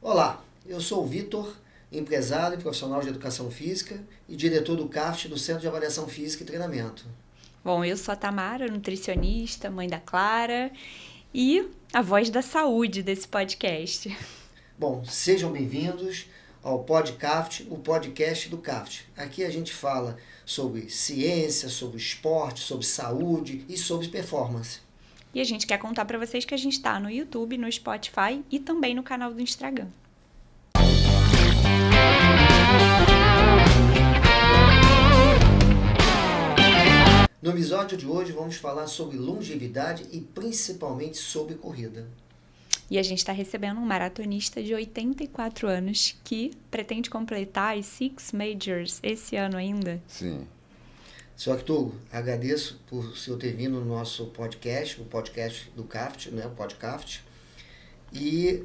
Olá, eu sou o Vitor, empresário e profissional de educação física e diretor do CAFT, do Centro de Avaliação Física e Treinamento. Bom, eu sou a Tamara, nutricionista, mãe da Clara e a voz da saúde desse podcast. Bom, sejam bem-vindos ao PodCAFT, o podcast do CAFT. Aqui a gente fala sobre ciência, sobre esporte, sobre saúde e sobre performance. E a gente quer contar para vocês que a gente está no YouTube, no Spotify e também no canal do Instagram. No episódio de hoje vamos falar sobre longevidade e principalmente sobre corrida. E a gente está recebendo um maratonista de 84 anos que pretende completar as 6 Majors esse ano ainda. Sim. Seu Arthur, agradeço por o senhor ter vindo no nosso podcast, o podcast do CAFT, né, o PodCAFT. E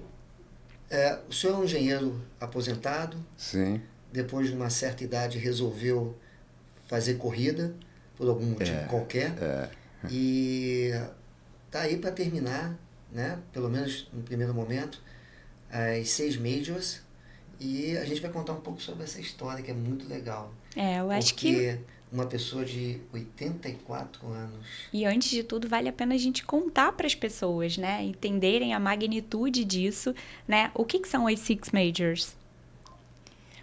o senhor é um engenheiro aposentado. Sim. Depois de uma certa idade resolveu fazer corrida, por algum motivo qualquer. E está aí para terminar, né, pelo menos no primeiro momento, as 6 Majors. E a gente vai contar um pouco sobre essa história, que é muito legal. Eu acho que... Porque uma pessoa de 84 anos... E antes de tudo, vale a pena a gente contar para as pessoas, né? Entenderem a magnitude disso, né? O que são as 6 Majors?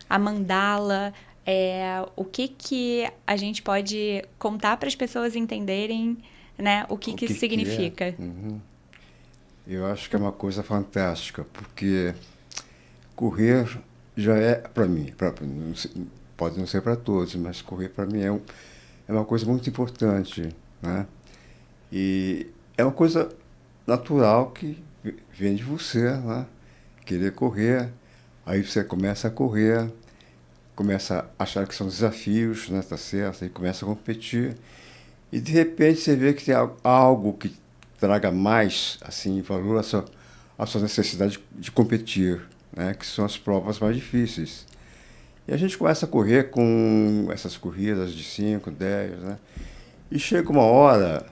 A mandala, o que a gente pode contar para as pessoas entenderem, né? O que isso significa. Uhum. Eu acho que é uma coisa fantástica, porque correr já é, para mim, pode não ser para todos, mas correr para mim é uma coisa muito importante, né? E é uma coisa natural que vem de você, né? Querer correr, aí você começa a correr, começa a achar que são desafios, né? Tá certo? Aí começa a competir e de repente você vê que tem algo que traga mais assim valor à sua necessidade de competir, né? Que são as provas mais difíceis. E a gente começa a correr com essas corridas de 5, 10, né? E chega uma hora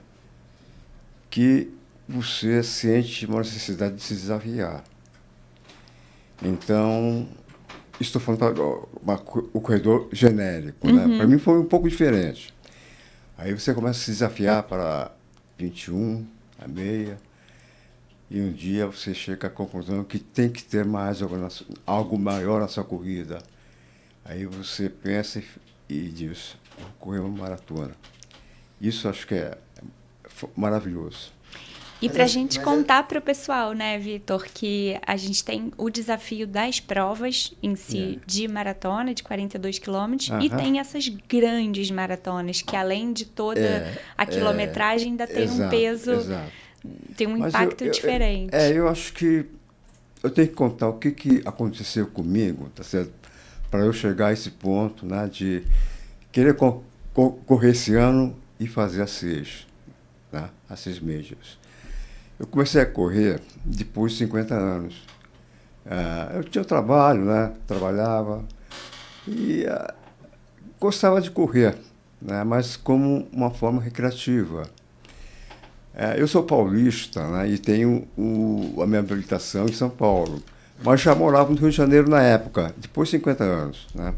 que você sente uma necessidade de se desafiar. Então, estou falando para o corredor genérico, né? Para mim foi um pouco diferente. Aí você começa a se desafiar para 21, a meia, e um dia você chega à conclusão que tem que ter mais algo maior na sua corrida. Aí você pensa e diz, vou correr uma maratona. Isso acho que é maravilhoso. E para a gente contar para o pessoal, né, Vitor, que a gente tem o desafio das provas em si de maratona, de 42 quilômetros, e tem essas grandes maratonas, que além de toda a quilometragem, ainda tem um peso, tem um impacto diferente. Eu acho que eu tenho que contar o que aconteceu comigo, tá certo? Para eu chegar a esse ponto, né, de querer correr esse ano e fazer as 6, né, as 6 Majors. Eu comecei a correr depois de 50 anos. Eu tinha trabalho, né, trabalhava e gostava de correr, né, mas como uma forma recreativa. Eu sou paulista, né, e tenho a minha habilitação em São Paulo. Mas já morava no Rio de Janeiro na época, depois de 50 anos, né?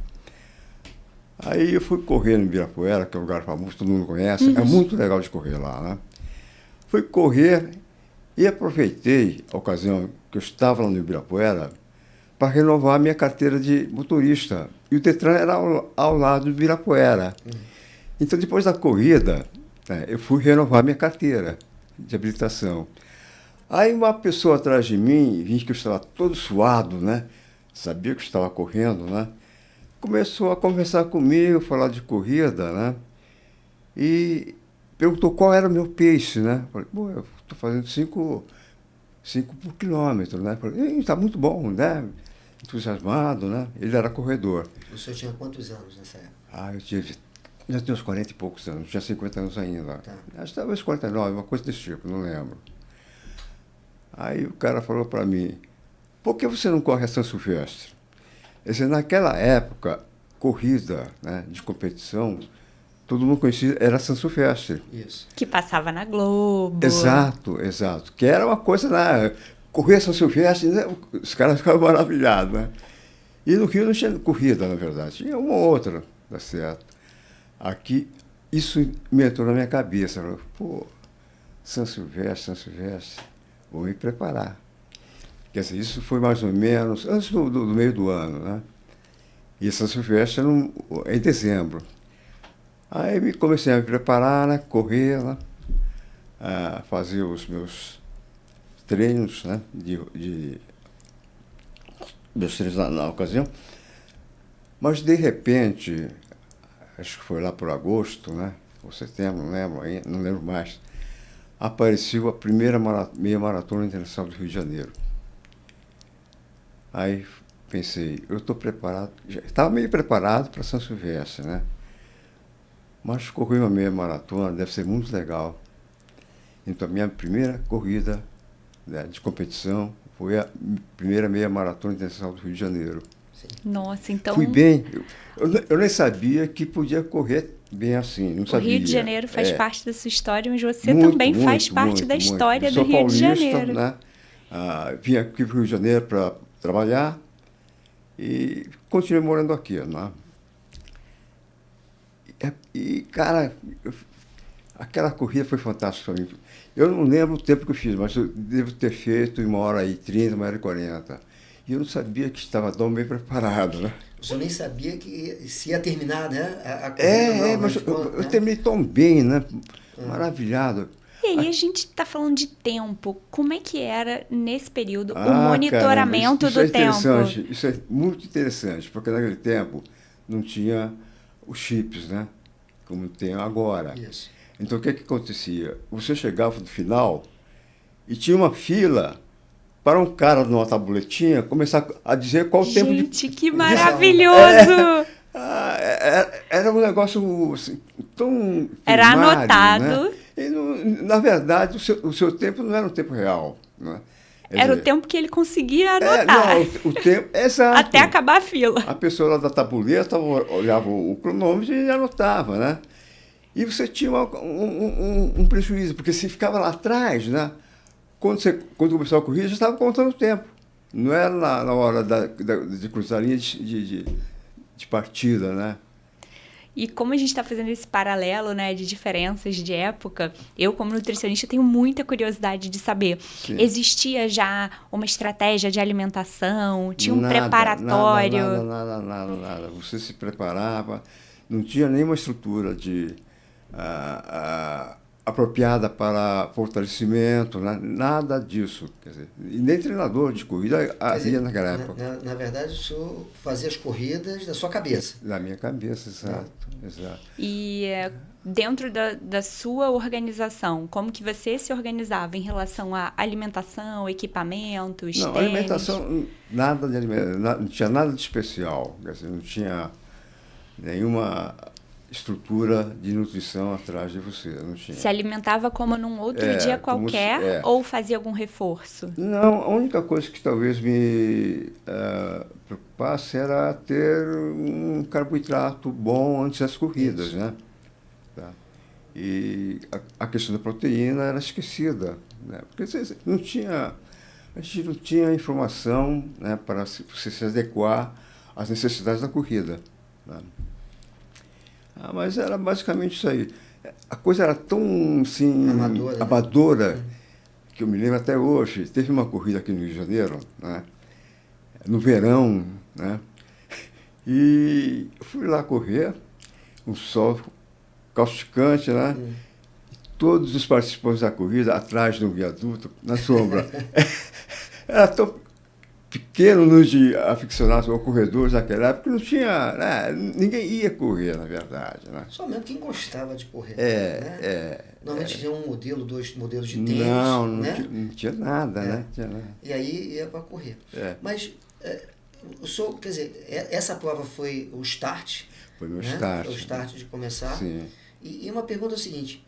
Aí eu fui correr no Ibirapuera, que é um lugar famoso, todo mundo conhece. É muito legal de correr lá, né? Fui correr e aproveitei a ocasião que eu estava lá no Ibirapuera para renovar a minha carteira de motorista. E o Detran era ao lado do Ibirapuera. Então, depois da corrida, né, eu fui renovar minha carteira de habilitação. Aí uma pessoa atrás de mim, vi que eu estava todo suado, né? Sabia que eu estava correndo, né? Começou a conversar comigo, falar de corrida, né? E perguntou qual era o meu pace, né? Falei, bom, eu estou fazendo 5 por quilômetro, né? Falei, está muito bom, né? Entusiasmado, né? Ele era corredor. O senhor tinha quantos anos nessa época? Eu já tinha uns 40 e poucos anos, tinha 50 anos ainda. Tá. Acho que talvez 49, uma coisa desse tipo, não lembro. Aí o cara falou para mim, por que você não corre a São Silvestre? Quer dizer, naquela época, corrida, né, de competição, todo mundo conhecia, era São Silvestre. Isso. Que passava na Globo. Exato. Que era uma coisa, né, correr São Silvestre, né? Os caras ficavam maravilhados, né? E no Rio não tinha corrida, na verdade, tinha uma ou outra, tá certo? Aqui, isso me entrou na minha cabeça, pô, São Silvestre, vou me preparar. Quer dizer, isso foi mais ou menos antes do meio do ano, né? E São Silvestre era em dezembro. Aí comecei a me preparar, né? Correr, né? Fazer os meus treinos, né? Meus treinos na ocasião. Mas, de repente, acho que foi lá por agosto, né? Ou setembro, não lembro mais, apareceu a primeira meia maratona internacional do Rio de Janeiro. Aí pensei, eu estou preparado, já estava meio preparado para São Silvestre, né? Mas correr uma meia maratona deve ser muito legal. Então, a minha primeira corrida, né, de competição foi a primeira meia maratona internacional do Rio de Janeiro. Nossa, então... Fui bem. Eu nem sabia que podia correr bem assim, não sabia. O Rio de Janeiro faz parte da sua história, mas você também faz parte da história do Rio de Janeiro. Né? Vim aqui para o Rio de Janeiro para trabalhar e continuei morando aqui, né? E, cara, aquela corrida foi fantástica para mim. Eu não lembro o tempo que eu fiz, mas eu devo ter feito em 1h30, 1h40. E eu não sabia que estava tão bem preparado, né? Você nem sabia que se ia terminar, né? A corrida, mas eu terminei tão bem, né? Maravilhado. E aí a gente está falando de tempo. Como é que era, nesse período, o monitoramento isso do tempo? Isso é muito interessante, porque naquele tempo não tinha os chips, né? Como tem agora. Isso. Então, o que acontecia? Você chegava no final e tinha uma fila para um cara numa tabuletinha começar a dizer qual o tempo de... Gente, que maravilhoso! Era um negócio assim, tão era primário, anotado. Né? E, na verdade, o seu tempo não era um tempo real. Né? Era o tempo que ele conseguia anotar. O tempo, exato. Até acabar a fila. A pessoa lá da tabuleira olhava o cronômetro e anotava, né? E você tinha um prejuízo, porque se ficava lá atrás, né? Quando começou a corrida, já estava contando o tempo. Não era na hora de cruzar a linha de partida, né? E como a gente está fazendo esse paralelo, né, de diferenças de época, eu, como nutricionista, tenho muita curiosidade de saber. Sim. Existia já uma estratégia de alimentação? Tinha um preparatório? Nada. Você se preparava, não tinha nenhuma estrutura apropriada para fortalecimento, né? Nada disso. Quer dizer, e nem treinador de corrida havia naquela época. Na verdade, o senhor fazia as corridas da sua cabeça. Da minha cabeça, exato. E dentro da sua organização, como que você se organizava em relação à alimentação, equipamentos, Não, tênis? Alimentação, não tinha nada de especial. Quer dizer, não tinha nenhuma estrutura de nutrição atrás de você, não tinha. Se alimentava como num outro dia qualquer ou fazia algum reforço? Não, a única coisa que talvez me preocupasse era ter um carboidrato bom antes das corridas, né? Tá. E a questão da proteína era esquecida, né? Porque a gente não tinha informação, né, para você se adequar às necessidades da corrida, né? Mas era basicamente isso aí. A coisa era tão, assim, amadora que eu me lembro até hoje. Teve uma corrida aqui no Rio de Janeiro, né, no verão, né, e eu fui lá correr, um sol causticante, né, todos os participantes da corrida atrás de um viaduto, na sombra. Era tão pequeno número de aficionados ou corredores naquela época, não tinha, né, ninguém ia correr, na verdade, né? Só mesmo quem gostava de correr. Normalmente tinha um modelo, 2 modelos de tênis. Não tinha nada, né? E aí ia para correr. Mas o senhor, quer dizer, essa prova foi o start? Foi meu start. Foi o start de começar. Sim. E uma pergunta é a seguinte,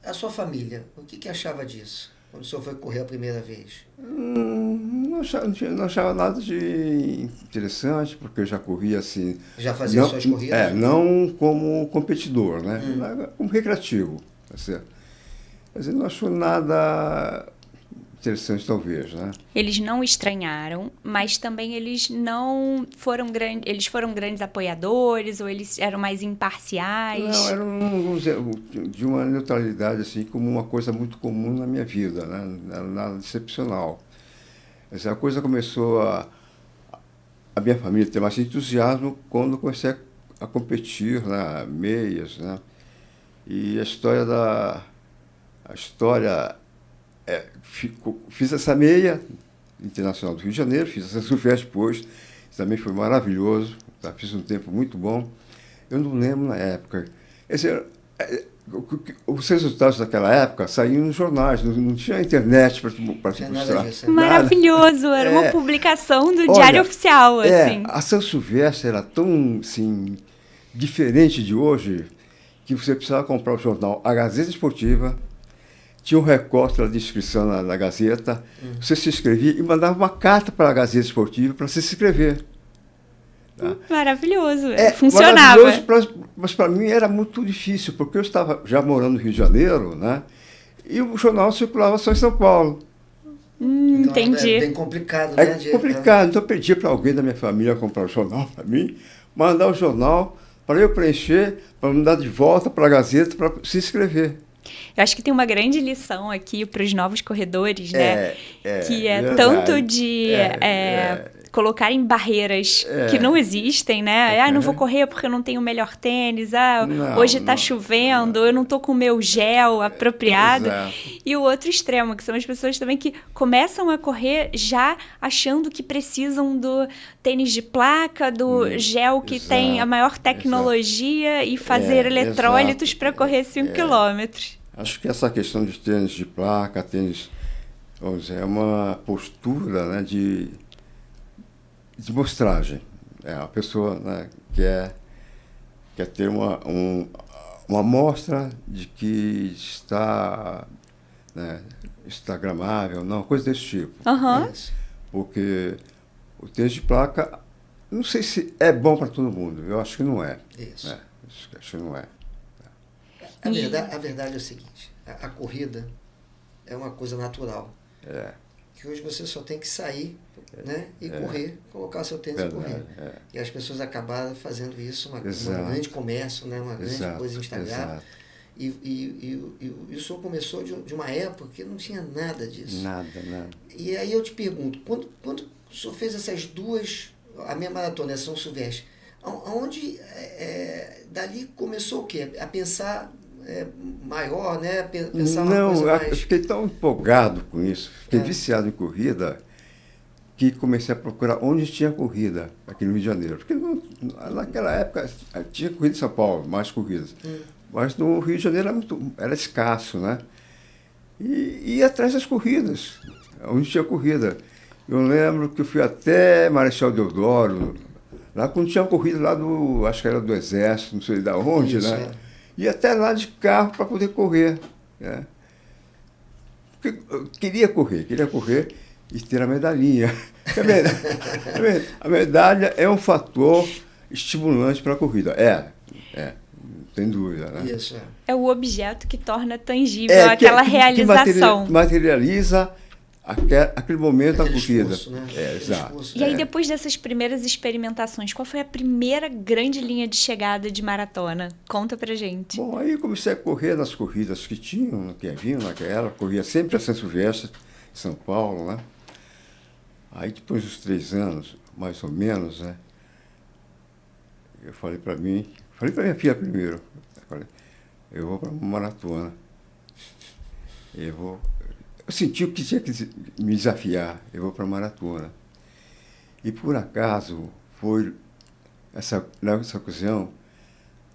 a sua família, o que achava disso? Quando o senhor foi correr a primeira vez? Não achava nada de interessante, porque eu já corria assim... Já fazia suas corridas? Não como competidor, né? Como recreativo, tá certo? Quer dizer, não achou nada interessante, talvez, né? Eles não estranharam, mas também eles não foram grandes. Eles foram grandes apoiadores ou eles eram mais imparciais? Não, eram, vamos dizer, de uma neutralidade assim como uma coisa muito comum na minha vida, né? Nada excepcional. Essa coisa começou a minha família ter mais entusiasmo quando eu comecei a competir na meias, né? E a história fiz essa meia internacional do Rio de Janeiro, fiz essa Sufest depois, isso também foi maravilhoso, tá? Fiz um tempo muito bom. Eu não lembro na época. Os resultados daquela época saíam nos jornais, não tinha internet para te mostrar. Disso, Maravilhoso, era uma publicação do Diário Oficial. Assim. A São Silvestre era tão assim, diferente de hoje que você precisava comprar o jornal A Gazeta Esportiva, tinha um recorte de inscrição na Gazeta, você se inscrevia e mandava uma carta para a Gazeta Esportiva para você se inscrever. Tá? Maravilhoso, funcionava. Maravilhoso, mas para mim era muito difícil, porque eu estava já morando no Rio de Janeiro, né? E o jornal circulava só em São Paulo. Então, entendi. É bem complicado, né? É complicado, então eu pedi para alguém da minha família comprar o jornal para mim, mandar o jornal para eu preencher, para mandar de volta para a Gazeta para se inscrever. Eu acho que tem uma grande lição aqui para os novos corredores, né? Que é verdade. Tanto de colocarem barreiras que não existem, né? Não vou correr porque eu não tenho o melhor tênis. Hoje está chovendo, eu não estou com o meu gel apropriado. Exato. E o outro extremo, que são as pessoas também que começam a correr já achando que precisam do tênis de placa, do gel que tem a maior tecnologia e fazer eletrólitos para correr 5 quilômetros. Acho que essa questão de tênis de placa, vamos dizer, é uma postura, né, de mostragem. A pessoa, né, quer ter uma amostra de que está, né, instagramável, não, coisa desse tipo. Porque o tênis de placa, não sei se é bom para todo mundo, eu acho que não é. Isso. Acho que não é. A verdade é o seguinte, a corrida é uma coisa natural. Que hoje você só tem que sair, né, e correr, colocar seu tênis e correr. E as pessoas acabaram fazendo isso, um grande comércio, né, uma grande coisa no Instagram. E o senhor começou de uma época que não tinha nada disso. Nada. E aí eu te pergunto, quando o senhor fez essas duas, a minha maratona, a São Silvestre, aonde dali começou o quê? A pensar maior, né? Pensar uma coisa mais... eu fiquei tão empolgado com isso, fiquei viciado em corrida, que comecei a procurar onde tinha corrida aqui no Rio de Janeiro. Porque naquela época tinha corrida em São Paulo, mais corridas. Mas no Rio de Janeiro era escasso, né? E ia atrás das corridas, onde tinha corrida. Eu lembro que eu fui até Marechal Deodoro, lá quando tinha corrida lá acho que era do Exército, não sei de onde, isso, né? E até lá de carro para poder correr. Né? Porque eu queria correr e ter a medalhinha. A medalha é um fator estimulante para a corrida. Não tem dúvida. Né? Isso, é o objeto que torna tangível aquela realização. Que materializa aquele momento da corrida. Né? Exato. E aí, depois dessas primeiras experimentações, qual foi a primeira grande linha de chegada de maratona? Conta pra gente. Bom, aí eu comecei a correr nas corridas que haviam naquela, corria sempre a São Silvestre, em São Paulo, né? Aí, depois dos 3 anos, mais ou menos, né? Eu falei pra minha filha primeiro, eu vou para uma maratona. Eu senti que tinha que me desafiar, eu vou para a maratona. E por acaso, nessa ocasião,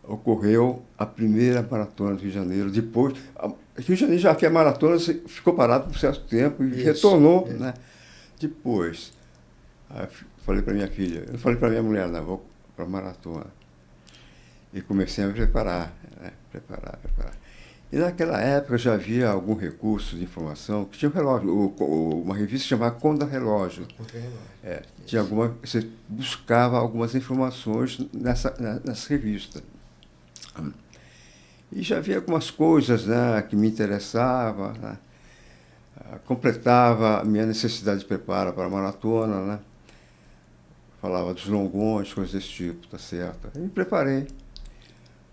ocorreu a primeira maratona do Rio de Janeiro. Depois, o Rio de Janeiro já que a maratona ficou parado por um certo tempo e retornou. Né? Depois, falei para minha filha, eu falei para minha mulher, vou para a maratona. E comecei a me preparar, né? Preparar. E naquela época já havia algum recurso de informação, que tinha um relógio, uma revista chamada Conta Relógio. Você buscava algumas informações nessa revista. E já havia algumas coisas, né, que me interessavam. Né? completava a minha necessidade de preparo para a maratona, né? Falava dos longões, coisas desse tipo, tá certo? E me preparei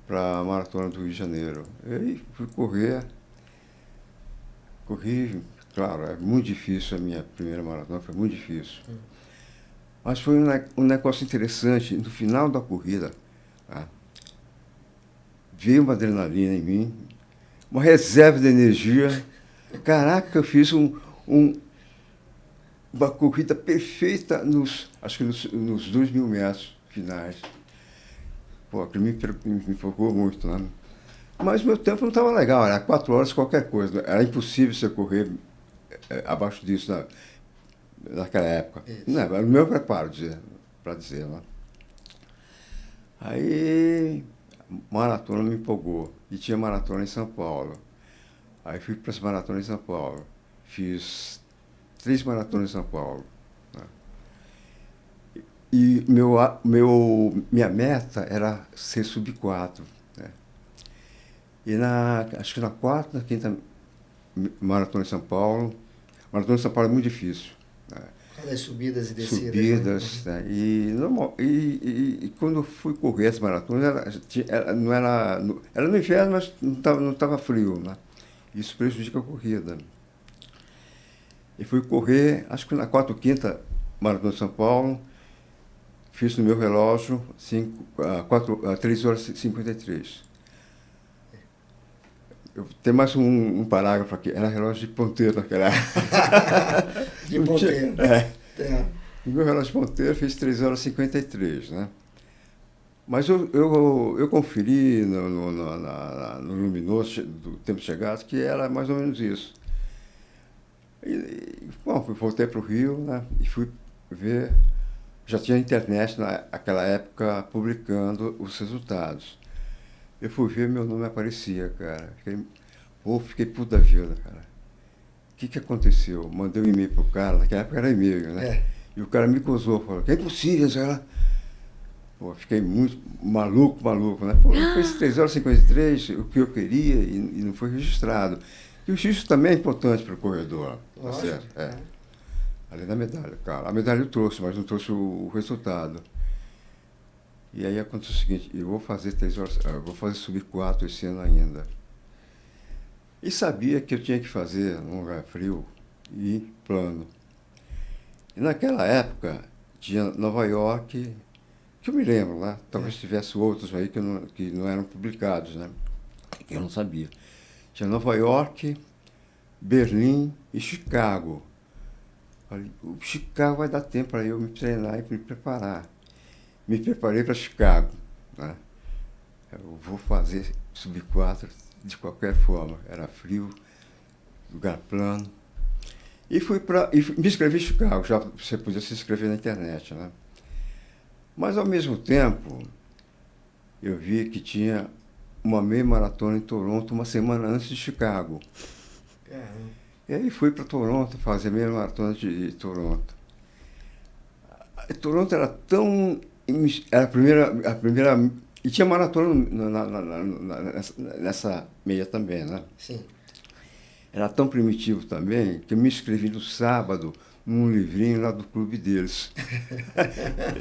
para a maratona do Rio de Janeiro. E aí fui corri, claro, é muito difícil a minha primeira maratona, foi muito difícil. Mas foi um negócio interessante, no final da corrida, tá? Veio uma adrenalina em mim, uma reserva de energia. Caraca, eu fiz uma corrida perfeita acho que nos 2.000 metros finais. Pô, aquilo me empolgou muito, né? Mas meu tempo não estava legal, era 4 horas qualquer coisa. Era impossível você correr abaixo disso naquela época. Não, era o meu preparo, para dizer, né? Aí, maratona me empolgou. E tinha maratona em São Paulo. Aí fui para as maratonas em São Paulo. Fiz 3 maratonas em São Paulo. Né? E minha meta era ser sub-4. Né? E acho que na 4ª, na 5ª maratona em São Paulo. Maratona em São Paulo é muito difícil. Né? As subidas e descidas. Subidas. Né? E quando eu fui correr essa maratona, não era no inverno, mas não estava frio. Né? Isso prejudica a corrida. E fui correr, acho que na 4ª ou 5ª maratona de São Paulo, fiz no meu relógio 3 horas e 53. Tem mais um parágrafo aqui, era relógio de ponteiro naquela época. De ponteiro. O meu relógio de ponteiro fez 3 horas e 53, né? Mas eu conferi no luminoso do tempo chegado que era mais ou menos isso. Bom, voltei para o Rio, né, e fui ver, já tinha internet naquela época publicando os resultados. Eu fui ver, meu nome aparecia, cara. Fiquei puto da vida, cara. O que aconteceu? Mandei um e-mail pro cara, naquela época era e-mail, né? E o cara me acusou, falou, que é impossível, cara. Pô, fiquei muito maluco, né? Pô, fez 3 horas e 53, o que eu queria, e não foi registrado. E o registro também é importante para o corredor. Tá certo? Além da medalha, cara. A medalha eu trouxe, mas não trouxe o resultado. E aí aconteceu o seguinte, eu vou fazer 3 horas, vou fazer sub-4 esse ano ainda. E sabia que eu tinha que fazer num lugar frio e plano. E naquela época tinha Nova York, que eu me lembro, né? Talvez tivesse outros aí que não eram publicados, né? Que eu não sabia. Tinha Nova York, Berlim e Chicago. Falei, o Chicago vai dar tempo para eu me treinar e me preparar. Me preparei para Chicago. Né? Eu vou fazer sub-4 de qualquer forma. Era frio, lugar plano. E me inscrevi em Chicago. Já você podia se inscrever na internet. Né? Mas, ao mesmo tempo, eu vi que tinha uma meia maratona em Toronto uma semana antes de Chicago. E aí fui para Toronto fazer a meia maratona de Toronto. Toronto era tão... Era a primeira... E tinha maratona nessa meia também, né? Sim. Era tão primitivo também que eu me inscrevi no sábado num livrinho lá do clube deles.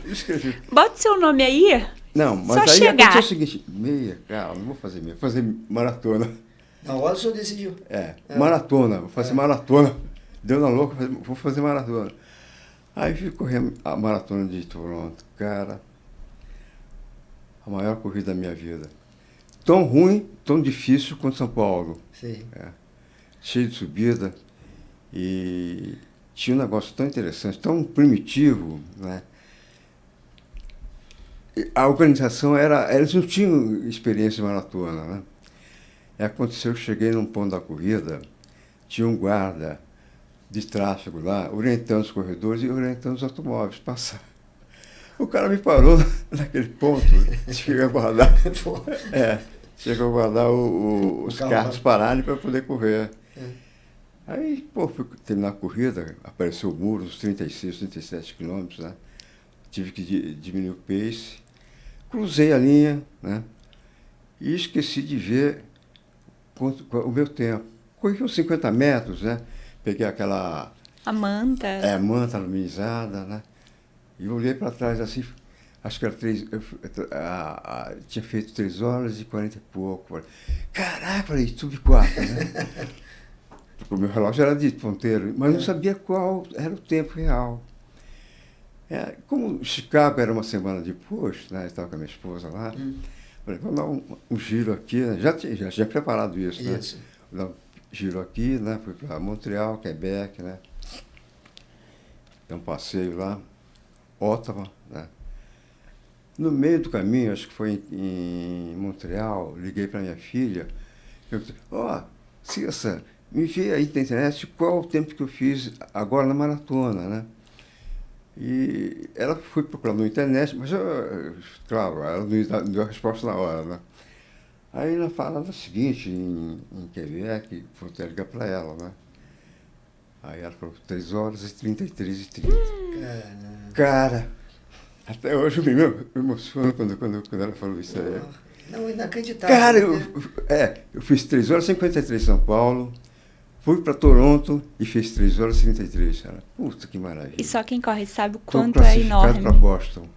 Escrevi. Bota seu nome aí. Não, mas só aí chegar. aconteceu o seguinte, meia, cara, não vou fazer meia, vou fazer maratona. Na hora o senhor decidiu. Maratona, vou fazer maratona. Deu na louca, vou fazer maratona. Aí fui correr a maratona de Toronto, cara, a maior corrida da minha vida. Tão ruim, tão difícil quanto São Paulo. Sim. Cheio de subida. E tinha um negócio tão interessante, tão primitivo, né? A organização eles não tinham experiência de maratona, né? E aconteceu que cheguei num ponto da corrida, tinha um guarda de tráfego lá, orientando os corredores e orientando os automóveis passar. O cara me parou naquele ponto, chega a guardar, chega a guardar os carros pararem para poder correr. Aí, fui terminar a corrida, apareceu o muro, uns 36, 37 quilômetros, né? Tive que diminuir o pace, cruzei a linha, né? E esqueci de ver o meu tempo. Corri uns 50 metros, né? peguei aquela... A manta. Manta aluminizada, né? E olhei para trás assim, acho que era tinha feito 3 horas e 40 e pouco. Falei, caraca, falei, sub-4, né? Porque o meu relógio era de ponteiro, mas não sabia qual era o tempo real. Como Chicago era uma semana depois, né? Eu estava com a minha esposa lá, falei, vamos dar um giro aqui, né? Já tinha preparado isso, né? Vou dar um giro aqui, né? Fui para Montreal, Quebec, né? Dei um passeio lá, Ottawa, né? No meio do caminho, acho que foi em Montreal, liguei para minha filha, perguntei, Cissa, me vê aí na internet qual o tempo que eu fiz agora na maratona, né? E ela foi procurar na internet, mas, claro, ela não deu a resposta na hora, né? Aí ela falava o seguinte, em Quebec, vou até ligar para ela, né? Aí ela falou 3 horas e 33 e 30. Cara, até hoje eu me emociono quando ela falou isso aí. Não, inacreditável. Cara, eu fiz 3 horas e 53 em São Paulo, fui para Toronto e fiz 3 horas e 33, cara. Puta, que maravilha. E só quem corre sabe o quanto é enorme. Para Boston.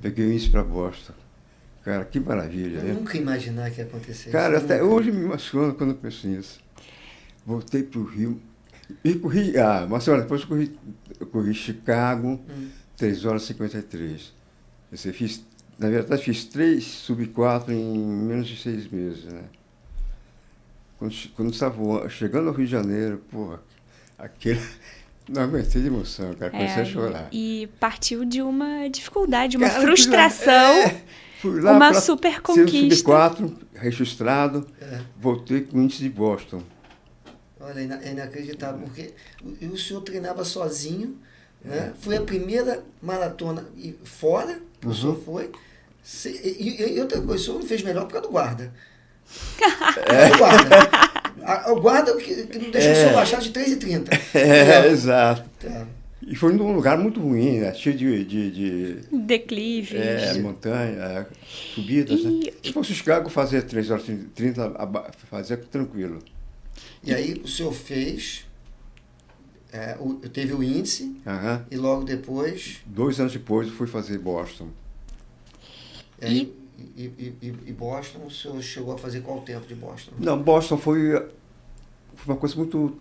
Peguei isso para Boston. Cara, que maravilha. Eu nunca imaginar que ia acontecer. Cara, até hoje me emociono quando eu penso nisso. Voltei para o Rio. E corri, uma semana depois eu corri Chicago, 3 horas e 53. Na verdade, fiz 3 sub-4 em menos de 6 meses, né? Quando estava chegando ao Rio de Janeiro, porra, não aguentei de emoção, cara, comecei a chorar. E partiu de uma dificuldade, uma frustração, fui lá uma super conquista. Sub-4, registrado, voltei com o índice de Boston. Olha, é inacreditável, porque o senhor treinava sozinho, né? Foi a primeira maratona fora, o senhor foi. E outra coisa, o senhor não fez melhor por causa do guarda. O guarda. O guarda que não deixou o senhor baixar de 3,30. Exato. Tá. E foi num lugar muito ruim, né? Cheio de declives. Montanha, subidas, né? Se fosse Chicago, fazer 3 horas e 30, fazia tranquilo. E aí o senhor fez, teve o índice, e logo depois... 2 anos depois eu fui fazer Boston. E Boston, o senhor chegou a fazer qual tempo de Boston? Não, Boston foi uma coisa muito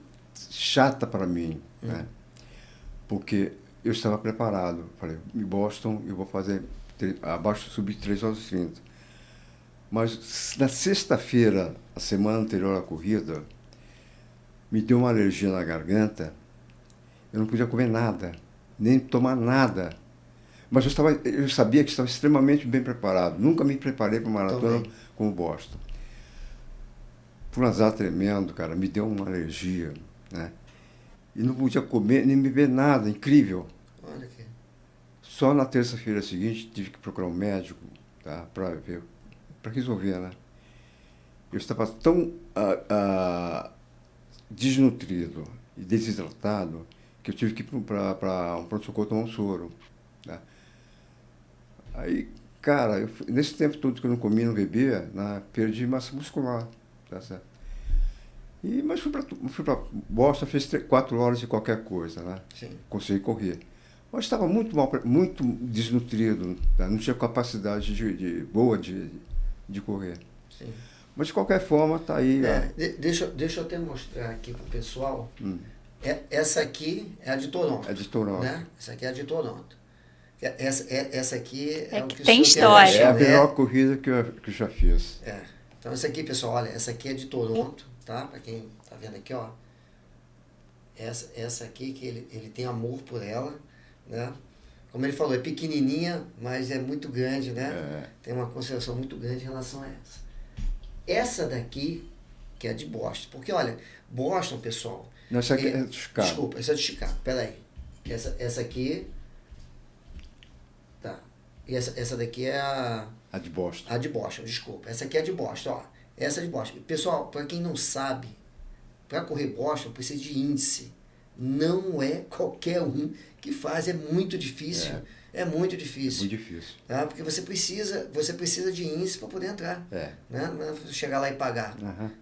chata para mim, né? Porque eu estava preparado. Falei, em Boston eu vou fazer abaixo, subir 3 horas e 30. Mas na sexta-feira, a semana anterior à corrida, me deu uma alergia na garganta, eu não podia comer nada, nem tomar nada. Mas eu sabia que estava extremamente bem preparado. Nunca me preparei para uma maratona como Boston. Por um azar tremendo, cara, me deu uma alergia, né? E não podia comer nem beber nada, incrível. Olha aqui. Só na terça-feira seguinte tive que procurar um médico, tá, para resolver, né? Eu estava tão desnutrido e desidratado que eu tive que ir para um pronto-socorro tomar um soro, né? Aí, cara, nesse tempo todo que eu não comia, não bebia, perdi massa muscular, tá certo? Mas fui para Boston, fiz 4 horas de qualquer coisa, né? Sim. Consegui correr. Mas estava muito desnutrido, tá? Não tinha capacidade boa de correr. Sim. Mas, de qualquer forma, está aí. Deixa eu até mostrar aqui para o pessoal. Essa aqui é a de Toronto. É de Toronto. Né? Essa aqui é a de Toronto. Essa aqui é o que tem história. É a melhor corrida que eu já fiz. Então, essa aqui, pessoal, olha, essa aqui é de Toronto, tá? Para quem está vendo aqui, ó. Essa aqui, que ele tem amor por ela, né? Como ele falou, é pequenininha, mas é muito grande, né? Tem uma consideração muito grande em relação a essa. Essa daqui, que é de Boston. Porque, olha, Boston, pessoal... Não, essa aqui é de Chicago. Desculpa, essa é de Chicago. Peraí. Essa aqui... Tá. E essa daqui é a de Boston. A de Boston, desculpa. Essa aqui é de Boston, ó. Essa é de Boston. Pessoal, para quem não sabe, para correr Boston, precisa de índice. não é qualquer um que faz, é muito difícil. É muito difícil. Muito difícil. Tá? Porque você precisa de índice para poder entrar. Né? Não é chegar lá e pagar.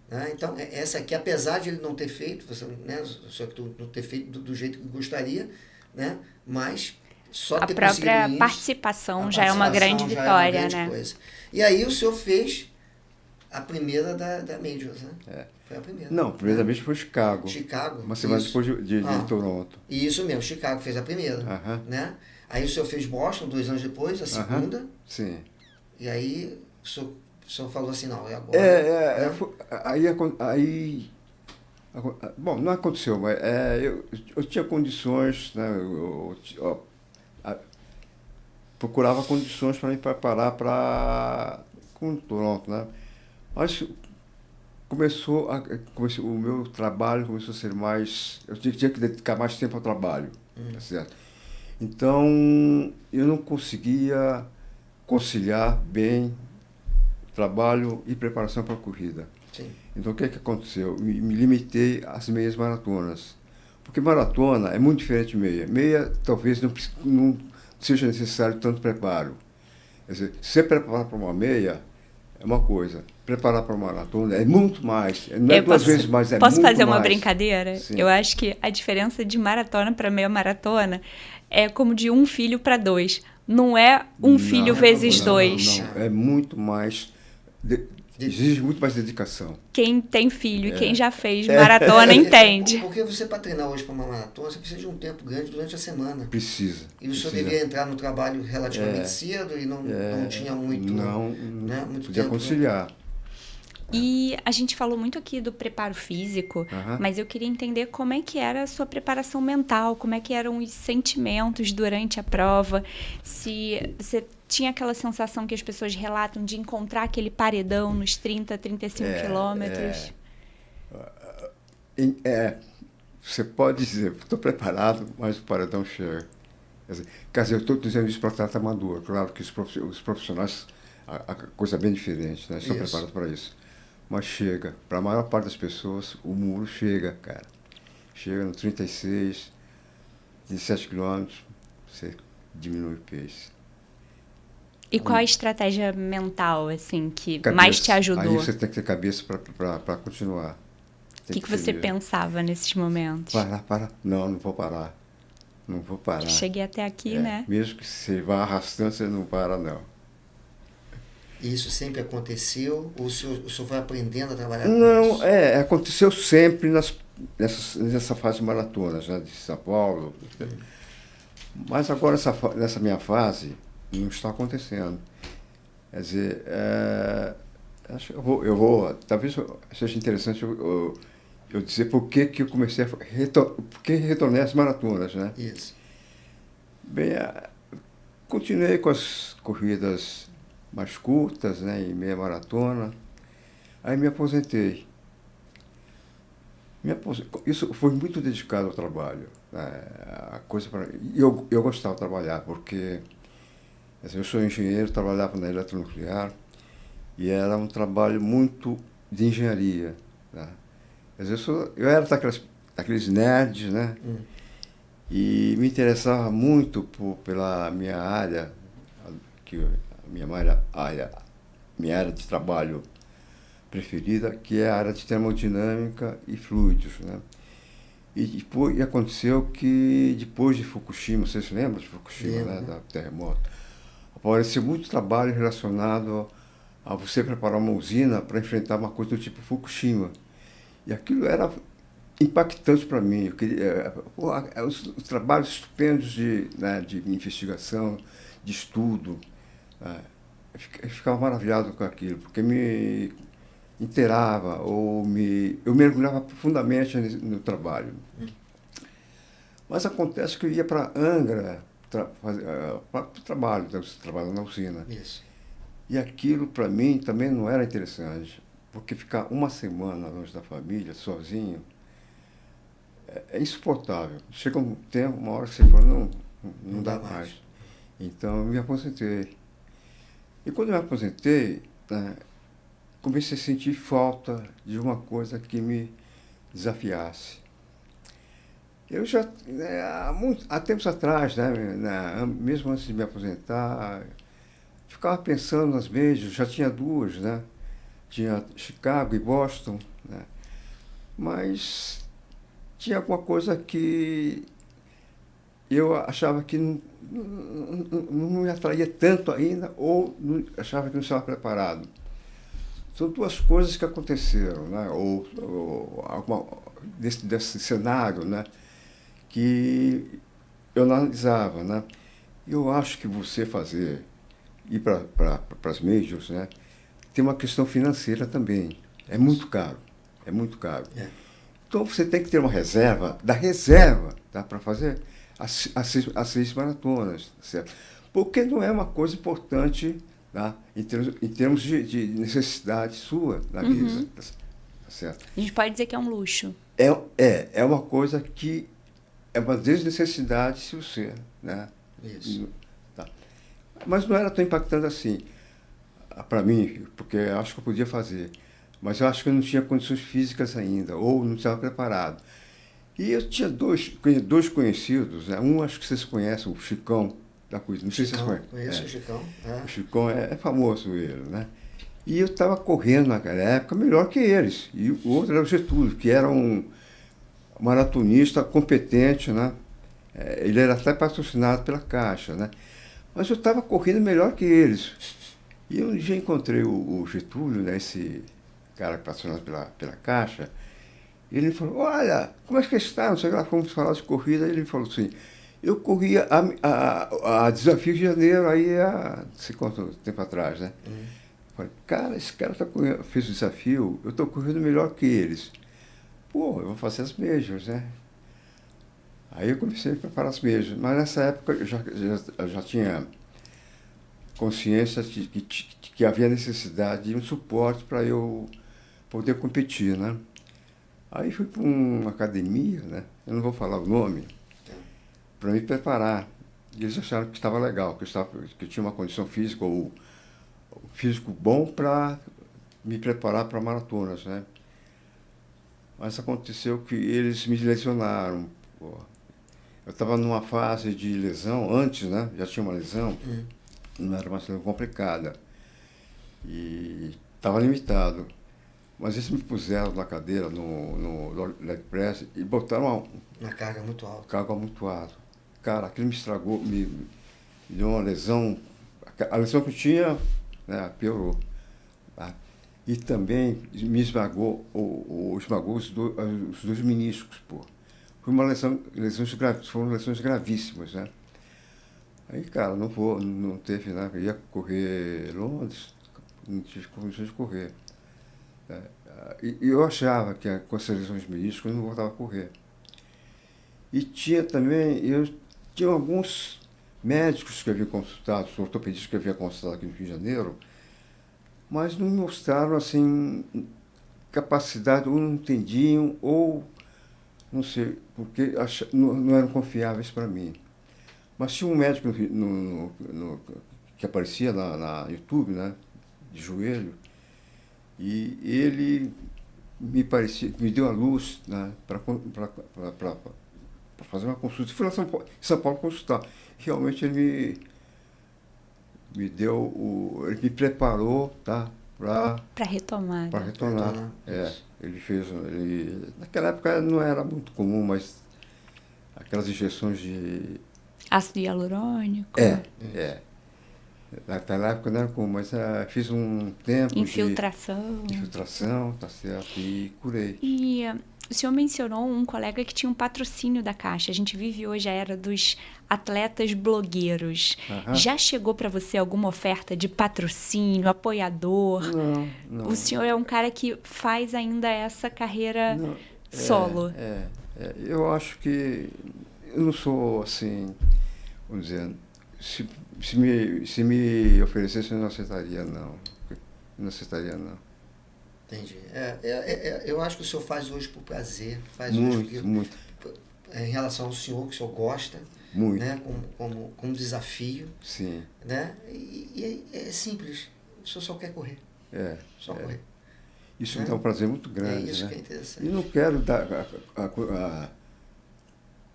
Né? Então, essa aqui, apesar de ele não ter feito, né? Só que tu não ter feito do jeito que gostaria, né? Mas só a ter própria índice, participação já é uma grande vitória, né? Coisa. E aí o senhor fez a primeira da Majors, né? Foi a primeira. Não, a primeira vez foi Chicago. Uma semana depois de Toronto. Isso mesmo, Chicago fez a primeira. Né? Aí o senhor fez Boston 2 anos depois, a segunda. Sim. E aí o senhor falou assim, não, é agora. Aí bom, não aconteceu, mas eu tinha condições, né? Eu procurava condições para me preparar com Toronto, né? Mas o meu trabalho começou a ser mais... Eu tinha que dedicar mais tempo ao trabalho, tá certo? Então, eu não conseguia conciliar bem trabalho e preparação para a corrida. Sim. Então, o que aconteceu? Me limitei às meias maratonas. Porque maratona é muito diferente de meia. Meia, talvez, não seja necessário tanto preparo. Quer dizer, se preparar para uma meia é uma coisa. Preparar para uma maratona é muito mais. Não é duas vezes mais, é muito mais. Posso fazer uma brincadeira? Sim. Eu acho que a diferença de maratona para meia maratona é como de um filho para dois. Não é filho vezes dois. Não. É muito mais... Exige muito mais dedicação. Quem tem filho e quem já fez maratona entende. Porque você, para treinar hoje para uma maratona, você precisa de um tempo grande durante a semana. Precisa. E o senhor devia entrar no trabalho relativamente cedo e não tinha muito, muito podia tempo. conciliar. E a gente falou muito aqui do preparo físico, mas eu queria entender como é que era a sua preparação mental, como é que eram os sentimentos durante a prova, se você tinha aquela sensação que as pessoas relatam de encontrar aquele paredão nos 30, 35 quilômetros. Você pode dizer, estou preparado, mas o paredão chega. Quer dizer, eu estou dizendo isso para atleta amador. Claro que os profissionais, a coisa é bem diferente, né? Estão preparados para isso. Mas chega. Para a maior parte das pessoas, o muro chega, cara. Chega no 36, 17 quilômetros, você diminui o pace. E qual a estratégia mental, assim, que mais te ajudou? Aí você tem que ter cabeça para continuar. O que você pensava nesses momentos? Parar. Não vou parar. Não vou parar. Cheguei até aqui, né? Mesmo que você vá arrastando, você não para, não. Isso sempre aconteceu? Ou o senhor vai aprendendo a trabalhar com isso? Não, aconteceu sempre nessa fase de maratonas, né, de São Paulo. Mas agora, nessa minha fase, não está acontecendo. Quer dizer, acho que eu vou talvez seja interessante eu dizer por que eu comecei por que retornei às maratonas, né? Isso. Bem, continuei com as corridas mais curtas, né, em meia maratona. Aí me aposentei. Isso foi muito dedicado ao trabalho. Né? Eu gostava de trabalhar, porque eu sou engenheiro, trabalhava na eletronuclear, e era um trabalho muito de engenharia. Né? Eu era daqueles nerds, né? E me interessava muito pela minha área, minha área de trabalho preferida, que é a área de termodinâmica e fluidos, né? E aconteceu que depois de Fukushima, vocês se lembram de Fukushima, né? Do terremoto, apareceu muito trabalho relacionado a você preparar uma usina para enfrentar uma coisa do tipo Fukushima. E aquilo era impactante para mim. Eu queria, os trabalhos estupendos de investigação, de estudo, eu ficava maravilhado com aquilo, porque me inteirava, eu mergulhava profundamente no trabalho. Mas acontece que eu ia para Angra para trabalho na usina. Isso. E aquilo, para mim, também não era interessante, porque ficar uma semana longe da família, sozinho, é insuportável. Chega um tempo, uma hora que você fala, não dá mais. Então, eu me aposentei. E quando eu me aposentei, comecei a sentir falta de uma coisa que me desafiasse. Eu já, há tempos atrás, né, mesmo antes de me aposentar, ficava pensando nas majors, já tinha duas, né? Tinha Chicago e Boston, né? Mas tinha alguma coisa que eu achava que não me atraía tanto ainda, ou achava que não estava preparado. São duas coisas que aconteceram, né? Ou alguma, desse cenário, né? Que eu analisava, né? Eu acho que você ir para as majors, né? Tem uma questão financeira também. É muito caro. É muito caro. É. Então você tem que ter uma reserva, tá? Para fazer as 6 maratonas, certo? Porque não é uma coisa importante, tá? Em termos de necessidade sua na vida, tá certo? A gente pode dizer que é um luxo. É uma coisa que é uma desnecessidade se você, né? Isso. Tá. Mas não era tão impactante assim, para mim, porque eu acho que eu podia fazer. Mas eu acho que eu não tinha condições físicas ainda, ou não estava preparado. E eu tinha dois conhecidos, né? Um acho que vocês conhecem, o Chicão da Coisa. Não sei se vocês conhecem. Conheço o Chicão. O Chicão é famoso ele, né? E eu estava correndo naquela época melhor que eles. E o outro era o Getúlio, que era um maratonista competente, né? Ele era até patrocinado pela Caixa, né? Mas eu estava correndo melhor que eles. E um dia encontrei o Getúlio, né? Esse cara patrocinado pela Caixa. E ele falou, olha, como é que está? Não sei lá, fomos falar de corrida. Ele falou assim, eu corria a Desafio de Janeiro aí há não sei quanto tempo atrás, né? Falei, cara, esse cara fez o desafio, eu estou correndo melhor que eles. Pô, eu vou fazer as majors, né? Aí eu comecei a preparar as majors. Mas nessa época eu já tinha consciência de que havia necessidade de um suporte para eu poder competir, né? Aí fui para uma academia, né? Eu não vou falar o nome, para me preparar. E eles acharam que estava legal, que eu tinha uma condição física ou físico bom para me preparar para maratonas, né? Mas aconteceu que eles me lesionaram. Pô. Eu estava numa fase de lesão, antes, né? Já tinha uma lesão, não era uma lesão complicada. E estava limitado. Mas eles me puseram na cadeira, no leg press, e botaram uma carga muito alta. Carga muito alta. Cara, aquilo me estragou, me deu uma lesão. A lesão que eu tinha, né, piorou. Tá? E também me esmagou os dois meniscos, pô. Foi uma foram lesões gravíssimas, né? Aí, cara, não teve nada. Eu ia correr Londres, não tive condições de correr. E eu achava que com essas lesões de menisco eu não voltava a correr. E tinha alguns médicos que eu havia consultado, ortopedistas que eu havia consultado aqui no Rio de Janeiro, mas não me mostraram, assim, capacidade, ou não entendiam, ou não sei, porque não eram confiáveis para mim. Mas tinha um médico que aparecia na YouTube, né, de joelho, e ele me deu a luz, né, para fazer uma consulta. Fui lá em São Paulo consultar. Realmente ele ele me preparou, tá, para retomar. Para retornar. Naquela época não era muito comum, mas aquelas injeções de ácido hialurônico. Naquela época não era comum, mas fiz um tempo infiltração, tá certo, e curei. E o senhor mencionou um colega que tinha um patrocínio da Caixa. A gente vive hoje a era dos atletas blogueiros. Já chegou para você alguma oferta de patrocínio, apoiador? Não. O senhor é um cara que faz ainda essa carreira solo. Eu acho que eu não sou assim, vamos dizer, se me oferecesse eu não aceitaria, não. Não aceitaria, não. Entendi. Eu acho que o senhor faz hoje por prazer, faz muito. Em relação ao senhor, que o senhor gosta, muito, né? Como desafio. Sim. Né? E é simples. O senhor só quer correr. Só correr. Isso me dá um prazer muito grande. É isso, né? que é interessante. E não quero dar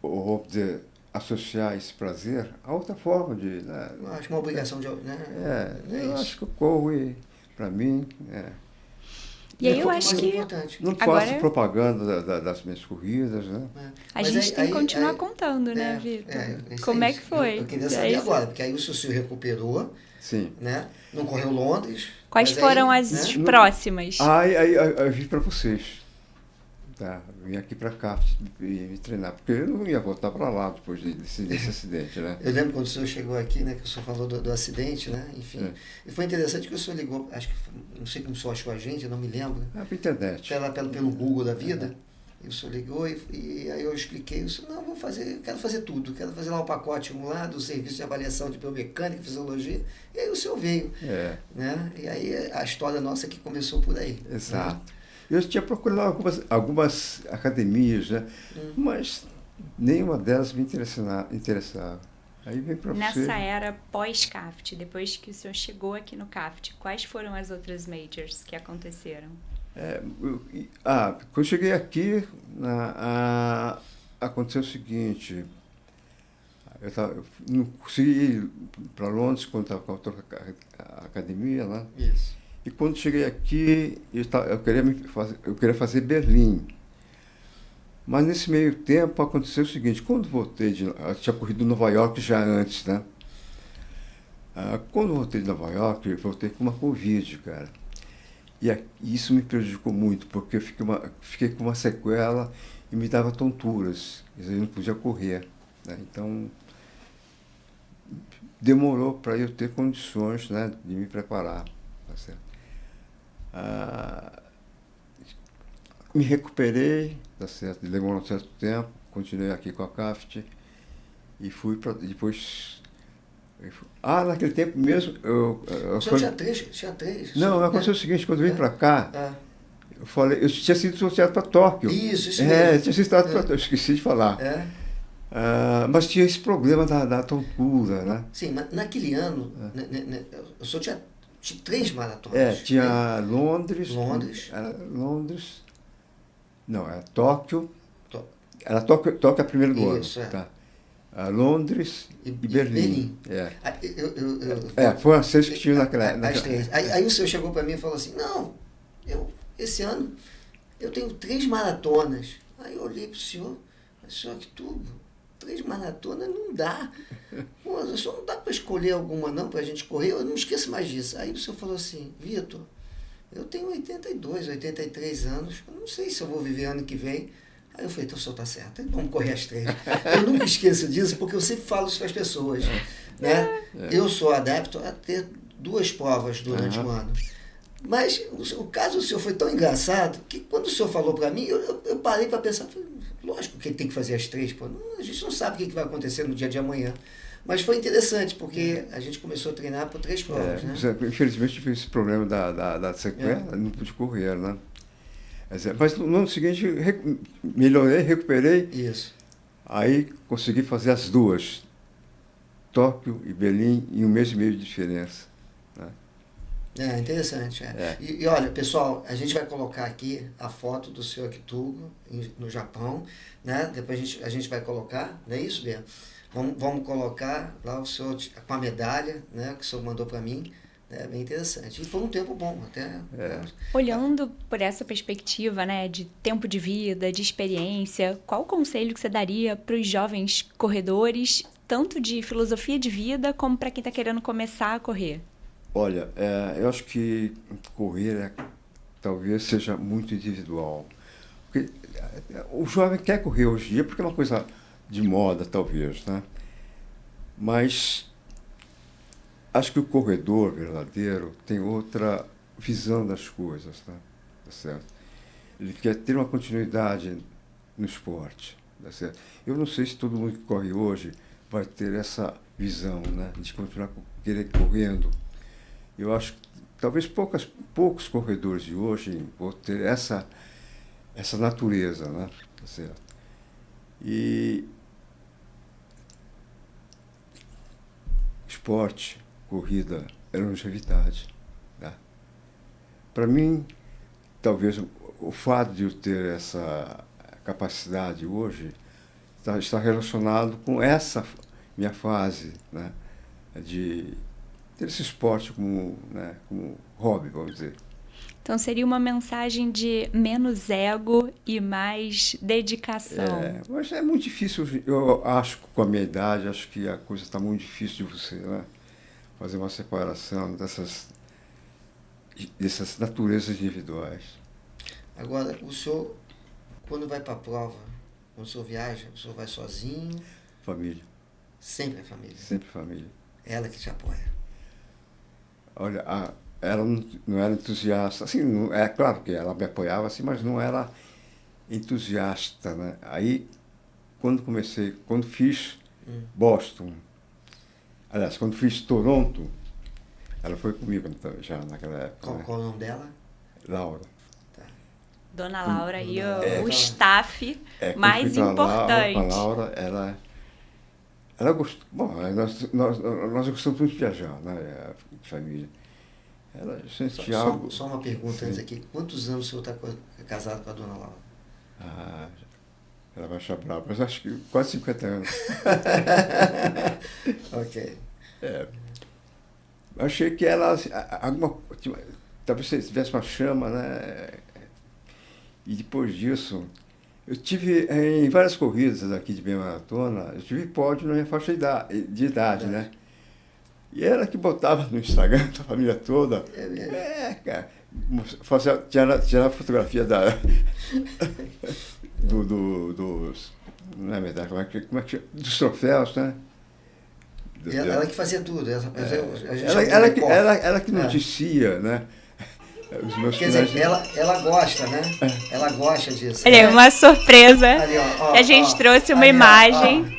vamos dizer, associar esse prazer a outra forma de... Né? Eu acho uma obrigação de... Né? Eu acho que eu corro e, para mim... E aí eu acho que... Não faço propaganda das minhas corridas, né? A gente tem que continuar contando, né, Vitor? Como é que foi? Eu queria saber agora, porque aí o Sussu recuperou, sim, né? Não correu Londres. Quais foram as próximas? Aí eu vim para vocês. Tá, vim aqui para cá me treinar, porque eu não ia voltar para lá depois desse acidente, né? Eu lembro quando o senhor chegou aqui, né, que o senhor falou do acidente, né? Enfim. E foi interessante que o senhor ligou, acho que, não sei como o senhor achou a gente, eu não me lembro. Pela internet. Pelo Google da vida. E o senhor ligou e aí eu expliquei, o senhor, não, quero fazer tudo, quero fazer lá um pacote lá do serviço de avaliação de biomecânica e fisiologia. E aí o senhor veio, né? E aí a história nossa que começou por aí. Exato. Né? Eu tinha procurado algumas academias, né? Mas nenhuma delas me interessava. Aí vem para você. Nessa era pós-CAFT, depois que o senhor chegou aqui no CAFT, quais foram as outras majors que aconteceram? Quando eu cheguei aqui, aconteceu o seguinte, eu não consegui ir para Londres quando estava com a academia lá. Isso. E quando cheguei aqui, eu queria fazer Berlim. Mas nesse meio tempo aconteceu o seguinte, quando voltei eu tinha corrido Nova York já antes, né? Quando voltei de Nova York, eu voltei com uma Covid, cara. E isso me prejudicou muito, porque eu fiquei com uma sequela e me dava tonturas. Quer dizer, eu não podia correr, né? Então, demorou para eu ter condições, né, de me preparar. Tá certo? Me recuperei, tá certo? Demorou um certo tempo, continuei aqui com a CAFT e fui para depois... naquele tempo mesmo... Tinha três. Não, aconteceu o seguinte, quando eu vim para cá, eu tinha sido sorteado para Tóquio. Isso mesmo. Tinha sido sorteado para Tóquio, esqueci de falar. Mas tinha esse problema da tontura, né? Sim, mas naquele ano, eu só tinha 3 maratonas. Tinha Londres. Não, era Tóquio. Era Tóquio a primeiro do ano. Isso, tá. Londres e Berlim. Foram as 6 que tinham naquela... As 3. Aí o senhor chegou para mim e falou assim, não, esse ano eu tenho 3 maratonas. Aí eu olhei para o senhor, que tudo, 3 maratonas não dá. Pô, o senhor não dá para escolher alguma não, para a gente correr? Eu não esqueço mais disso. Aí o senhor falou assim, Vitor, eu tenho 83 anos, eu não sei se eu vou viver ano que vem. Aí eu falei, então o senhor está certo, vamos correr as 3. Eu nunca esqueço disso, porque eu sempre falo isso para as pessoas. Né? Eu sou adepto a ter 2 provas durante o ano. Mas o caso do senhor foi tão engraçado que quando o senhor falou para mim, eu parei para pensar, falei, lógico que ele tem que fazer as 3, pô. A gente não sabe o que vai acontecer no dia de amanhã. Mas foi interessante, porque a gente começou a treinar por 3 provas. Né? Infelizmente tive esse problema da sequela, não pude correr, né? Mas no ano seguinte melhorei, recuperei. Isso. Aí consegui fazer as 2, Tóquio e Berlim, em 1 mês e meio de diferença. Né? Interessante. E olha, pessoal, a gente vai colocar aqui a foto do senhor Kitugo no Japão, né? Depois a gente vai colocar, não é isso, Bia? Vamos colocar lá o senhor com a medalha, né, que o senhor mandou para mim. É bem interessante. E foi um tempo bom até. Olhando por essa perspectiva, né, de tempo de vida, de experiência, qual o conselho que você daria para os jovens corredores, tanto de filosofia de vida como para quem está querendo começar a correr? Olha, eu acho que correr talvez seja muito individual. Porque o jovem quer correr hoje em dia porque é uma coisa de moda, talvez, né? Mas acho que o corredor verdadeiro tem outra visão das coisas, tá certo? Ele quer ter uma continuidade no esporte, tá certo? Eu não sei se todo mundo que corre hoje vai ter essa visão, né, de continuar correndo. Eu acho que talvez poucos corredores de hoje vão ter essa natureza, né, tá certo? E esporte, corrida, é longevidade. Tá? Para mim, talvez o fato de eu ter essa capacidade hoje está relacionado com essa minha fase, né, de ter esse esporte como, né, como hobby, vamos dizer. Então seria uma mensagem de menos ego e mais dedicação. Mas é muito difícil, eu acho, com a minha idade, acho que a coisa está muito difícil de você, né, fazer uma separação dessas naturezas individuais. Agora, o senhor, quando vai para a prova, quando o senhor viaja, o senhor vai sozinho? Família. Sempre a família? Sempre família. Ela que te apoia? Olha, ela não era entusiasta, assim, é claro que ela me apoiava, assim, mas não era entusiasta, né? Aí, quando fiz Boston, aliás, quando fiz Toronto, ela foi comigo já naquela época. Qual o nome dela? Laura. Tá. Dona Laura e o staff mais importante. A Laura, ela gostou. Bom, nós gostamos muito de viajar, né? De família. Ela sente algo. Só uma pergunta antes aqui. Quantos anos o senhor está casado com a Dona Laura? Ela vai achar brava, mas acho que quase 50 anos. Ok. Achei que ela, talvez tivesse uma chama, né? E depois disso, eu tive, em várias corridas aqui de meia maratona, eu tive pódio na minha faixa de idade, né? E ela que botava no Instagram da família toda. Cara. Tirar fotografia dos. Não é verdade, como é que chama? Dos troféus, né? Ela que fazia tudo. Ela que noticia, né? Os meus Quer dizer, ela gosta, né? Ela gosta disso. Olha, né? Uma surpresa. Ali, a gente trouxe uma imagem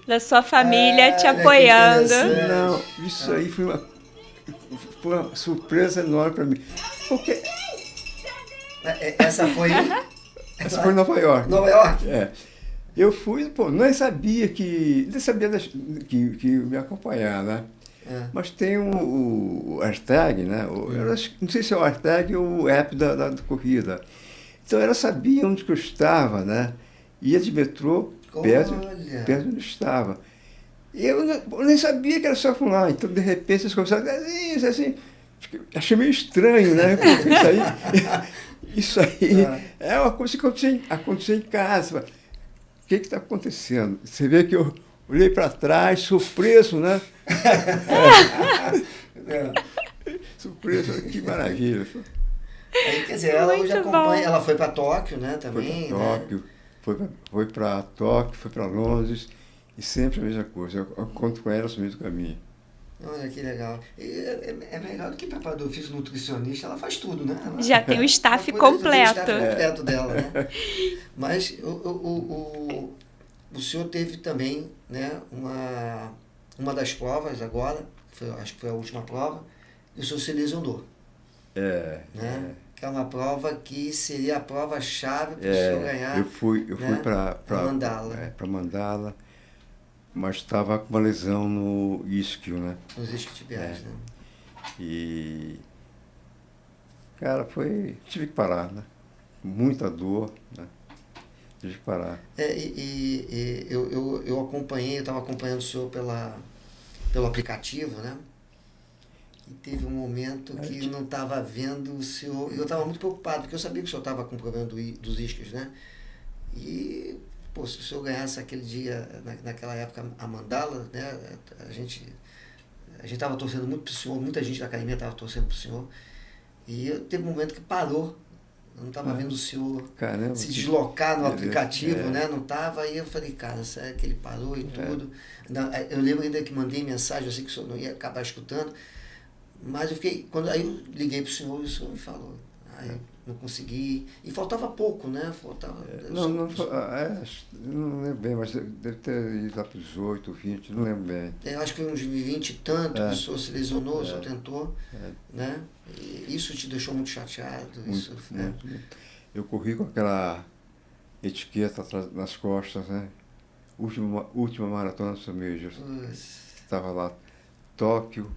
da sua família te apoiando. Não, isso aí foi uma surpresa enorme para mim. Porque essa foi em Nova York. Nova York? Eu fui, nem sabia que me acompanhar, né? Mas tem o hashtag, né? Não sei se é o hashtag ou o app da corrida. Então ela sabia onde que eu estava, né? Ia de metrô perto de onde eu estava. Eu nem sabia que era só lá. Então, de repente, eles começaram assim, achei meio estranho, né? Isso aí é uma coisa que aconteceu em casa. O que está acontecendo? Você vê que eu olhei para trás, surpreso, né? Surpreso, que maravilha. Aí, quer dizer, ela hoje acompanha, ela foi para Tóquio, né, também. Foi para Tóquio, né? foi para Tóquio, foi para Londres, e sempre a mesma coisa. Eu conto com ela no meio do caminho. Olha que legal. É melhor do que preparador físico, nutricionista, ela faz tudo, né? Já tem o staff completo. O staff completo dela, né? Mas o senhor teve também, né, uma das provas agora, acho que foi a última prova, e o senhor se lesionou. Né? Que é uma prova que seria a prova-chave para o senhor ganhar. Eu fui para Mandala. Para Mandala, mas estava com uma lesão no isquio, né? Nos isquiotibiais, né? E, cara, tive que parar, né? Muita dor, né? Tive que parar. Eu acompanhei, eu estava acompanhando o senhor pelo aplicativo, né? E teve um momento que eu não estava vendo o senhor, eu estava muito preocupado, porque eu sabia que o senhor estava com problema dos isquios, né? E, pô, se o senhor ganhasse aquele dia, naquela época, a Mandala, né? A gente estava torcendo muito para o senhor, muita gente da academia estava torcendo para o senhor, e teve um momento que parou. Eu não estava vendo o senhor se deslocar no aplicativo, né? Não estava. Aí eu falei, cara, sério que ele parou e tudo. Eu lembro ainda que mandei mensagem, eu sei que o senhor não ia acabar escutando. Mas eu fiquei. Aí eu liguei para o senhor e o senhor me falou. Aí eu não consegui. E faltava pouco, né? Não lembro bem, mas deve ter ido lá para os 18, 20, não lembro bem. Eu acho que foi uns 20 e tanto que o senhor se lesionou, o senhor tentou. Né? E isso te deixou muito chateado? Muito. Eu corri com aquela etiqueta nas costas, né? Última maratona do seu Major. Estava lá, Tóquio,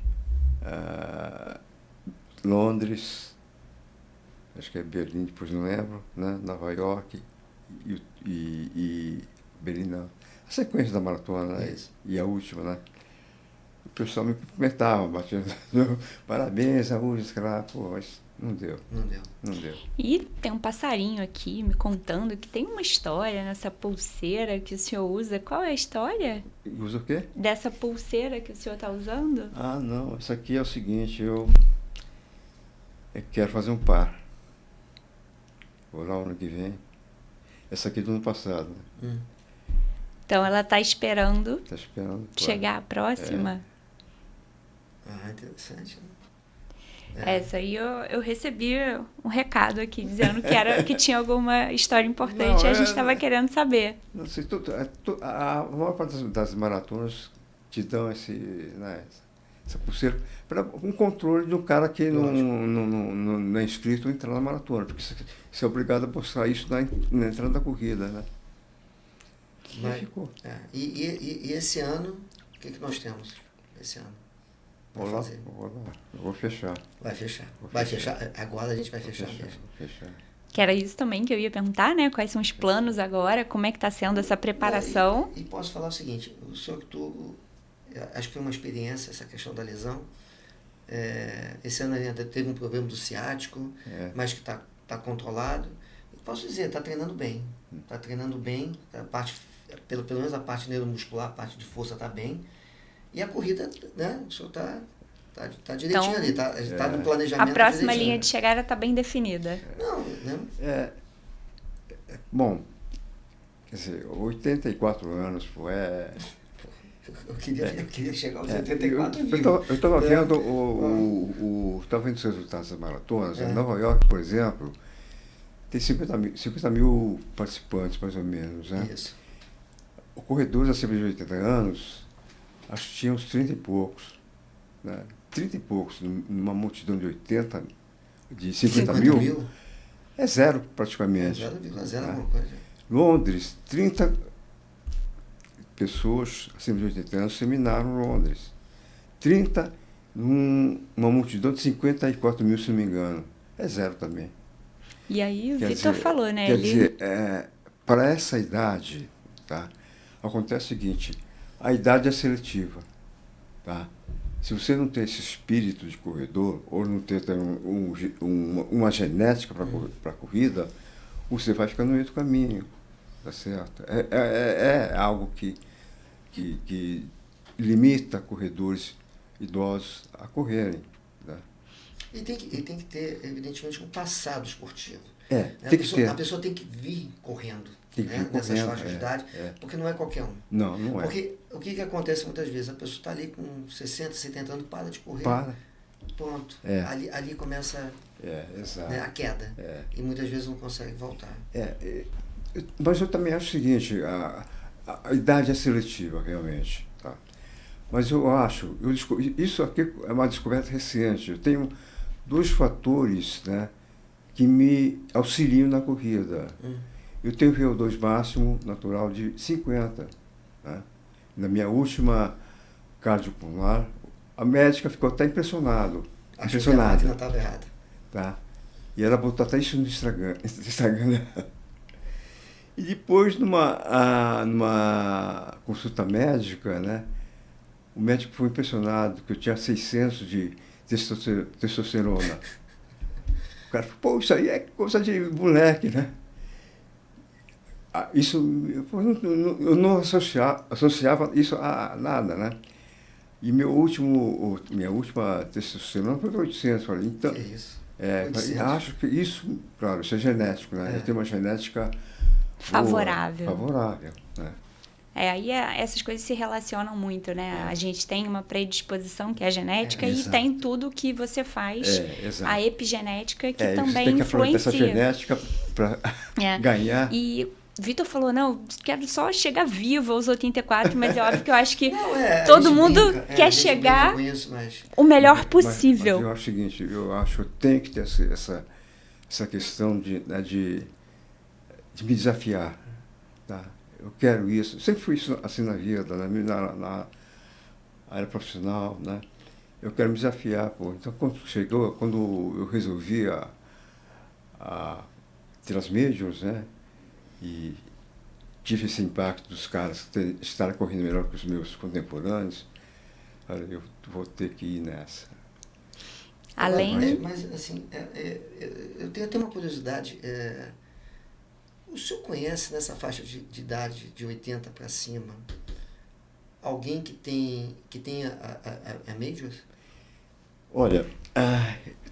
Londres, acho que é Berlim, depois não lembro, né? Nova York e Berlim, não. A sequência da maratona, né? E a última, né? O pessoal me cumprimentava, batia, parabéns, saúde, pô, mas não deu. Não deu. E tem um passarinho aqui me contando que tem uma história nessa pulseira que o senhor usa. Qual é a história? Usa o quê? Dessa pulseira que o senhor está usando? Ah, não, isso aqui é o seguinte, eu quero fazer um par. Vou lá ano que vem. Essa aqui é do ano passado, né? Então ela está esperando, chegar a próxima. Ah, interessante. Essa aí eu recebi um recado aqui dizendo que tinha alguma história importante e a gente estava querendo saber. Não sei, a maior parte das maratonas te dão essa pulseira para um controle de um cara que não é inscrito a entrar na maratona, porque você é obrigado a mostrar isso na entrada da corrida, né? Mas ficou. E esse ano, o que nós temos esse ano? Vou fechar. Vai fechar. Agora a gente vai fechar mesmo. Vou fechar. Que era isso também que eu ia perguntar, né? Quais são os planos agora? Como é que está sendo essa preparação? E posso falar o seguinte, o senhor acho que foi uma experiência essa questão da lesão. Esse ano ainda teve um problema do ciático, mas que está controlado. E posso dizer, está treinando bem. Pelo menos a parte neuromuscular, a parte de força está bem. E a corrida, né? O senhor tá direitinho então, ali, está no planejamento. A próxima linha de chegada está bem definida. Não, né? Bom, quer dizer, 84 anos, Eu queria chegar aos 84 mil. Eu estava vendo estava vendo os resultados das maratonas. Em Nova York, por exemplo, tem 50 mil participantes, mais ou menos, né? Isso. Os corredores acima de 80 anos, acho que tinha uns 30 e poucos, né? 30 e poucos, numa multidão de 50 mil, é zero praticamente. 0,0 né? alguma coisa. Londres, 30 pessoas acima de 80 anos terminaram Londres. 30 numa multidão de 54 mil, se não me engano. É zero também. E aí o Vitor falou, né? Quer dizer, para essa idade, tá? Acontece o seguinte, a idade é seletiva, tá? Se você não tem esse espírito de corredor, ou não tem uma genética para a corrida, você vai ficar no meio do caminho, tá certo? É algo que limita corredores idosos a correrem. Né? E tem que ter, evidentemente, um passado esportivo. A pessoa tem que vir correndo. Tem que vir nessas correndo, faixas de idade, porque não é qualquer um. Não é. Porque o que acontece muitas vezes? A pessoa está ali com 60, 70 anos, para de correr. Pronto. Ali começa né, a queda. E muitas vezes não consegue voltar. Mas eu também acho o seguinte, a idade é seletiva, realmente. Tá? Mas eu acho, isso aqui é uma descoberta recente. Eu tenho 2 fatores, né, que me auxiliam na corrida. Eu tenho VO2 máximo natural de 50. Né? Na minha última cardiopulmonar, a médica ficou até impressionada. Achou que a máquina estava errada. Tá? E ela botou até isso no Instagram. E depois, numa consulta médica, né, o médico foi impressionado que eu tinha 600 de testosterona. O cara falou, pô, isso aí é coisa de moleque, né? Isso, eu não associava isso a nada, né? E minha última testosterona foi 800. Falei, então, que isso? Acho que isso, claro, isso é genético, né? Eu tenho uma genética favorável. Né? Aí essas coisas se relacionam muito, né? A gente tem uma predisposição, que é a genética, e exato. Tem tudo que você faz, a epigenética, que também você tem que influencia. Essa genética para ganhar. E Vitor falou, não, quero só chegar vivo aos 84, mas é óbvio que eu acho que todo mundo quer chegar o melhor possível. Mas eu acho o seguinte, eu tenho que ter essa questão de me desafiar. Tá? Eu quero isso. Sempre fui assim na vida, na área profissional. Né? Eu quero me desafiar. Pô. Então, quando eu resolvi ter as majors, né? E tive esse impacto dos caras estarem correndo melhor que os meus contemporâneos. Olha, eu vou ter que ir nessa. Além... Mas assim, eu tenho até uma curiosidade. O senhor conhece nessa faixa de idade de 80 para cima alguém que tenha a Majors? Olha,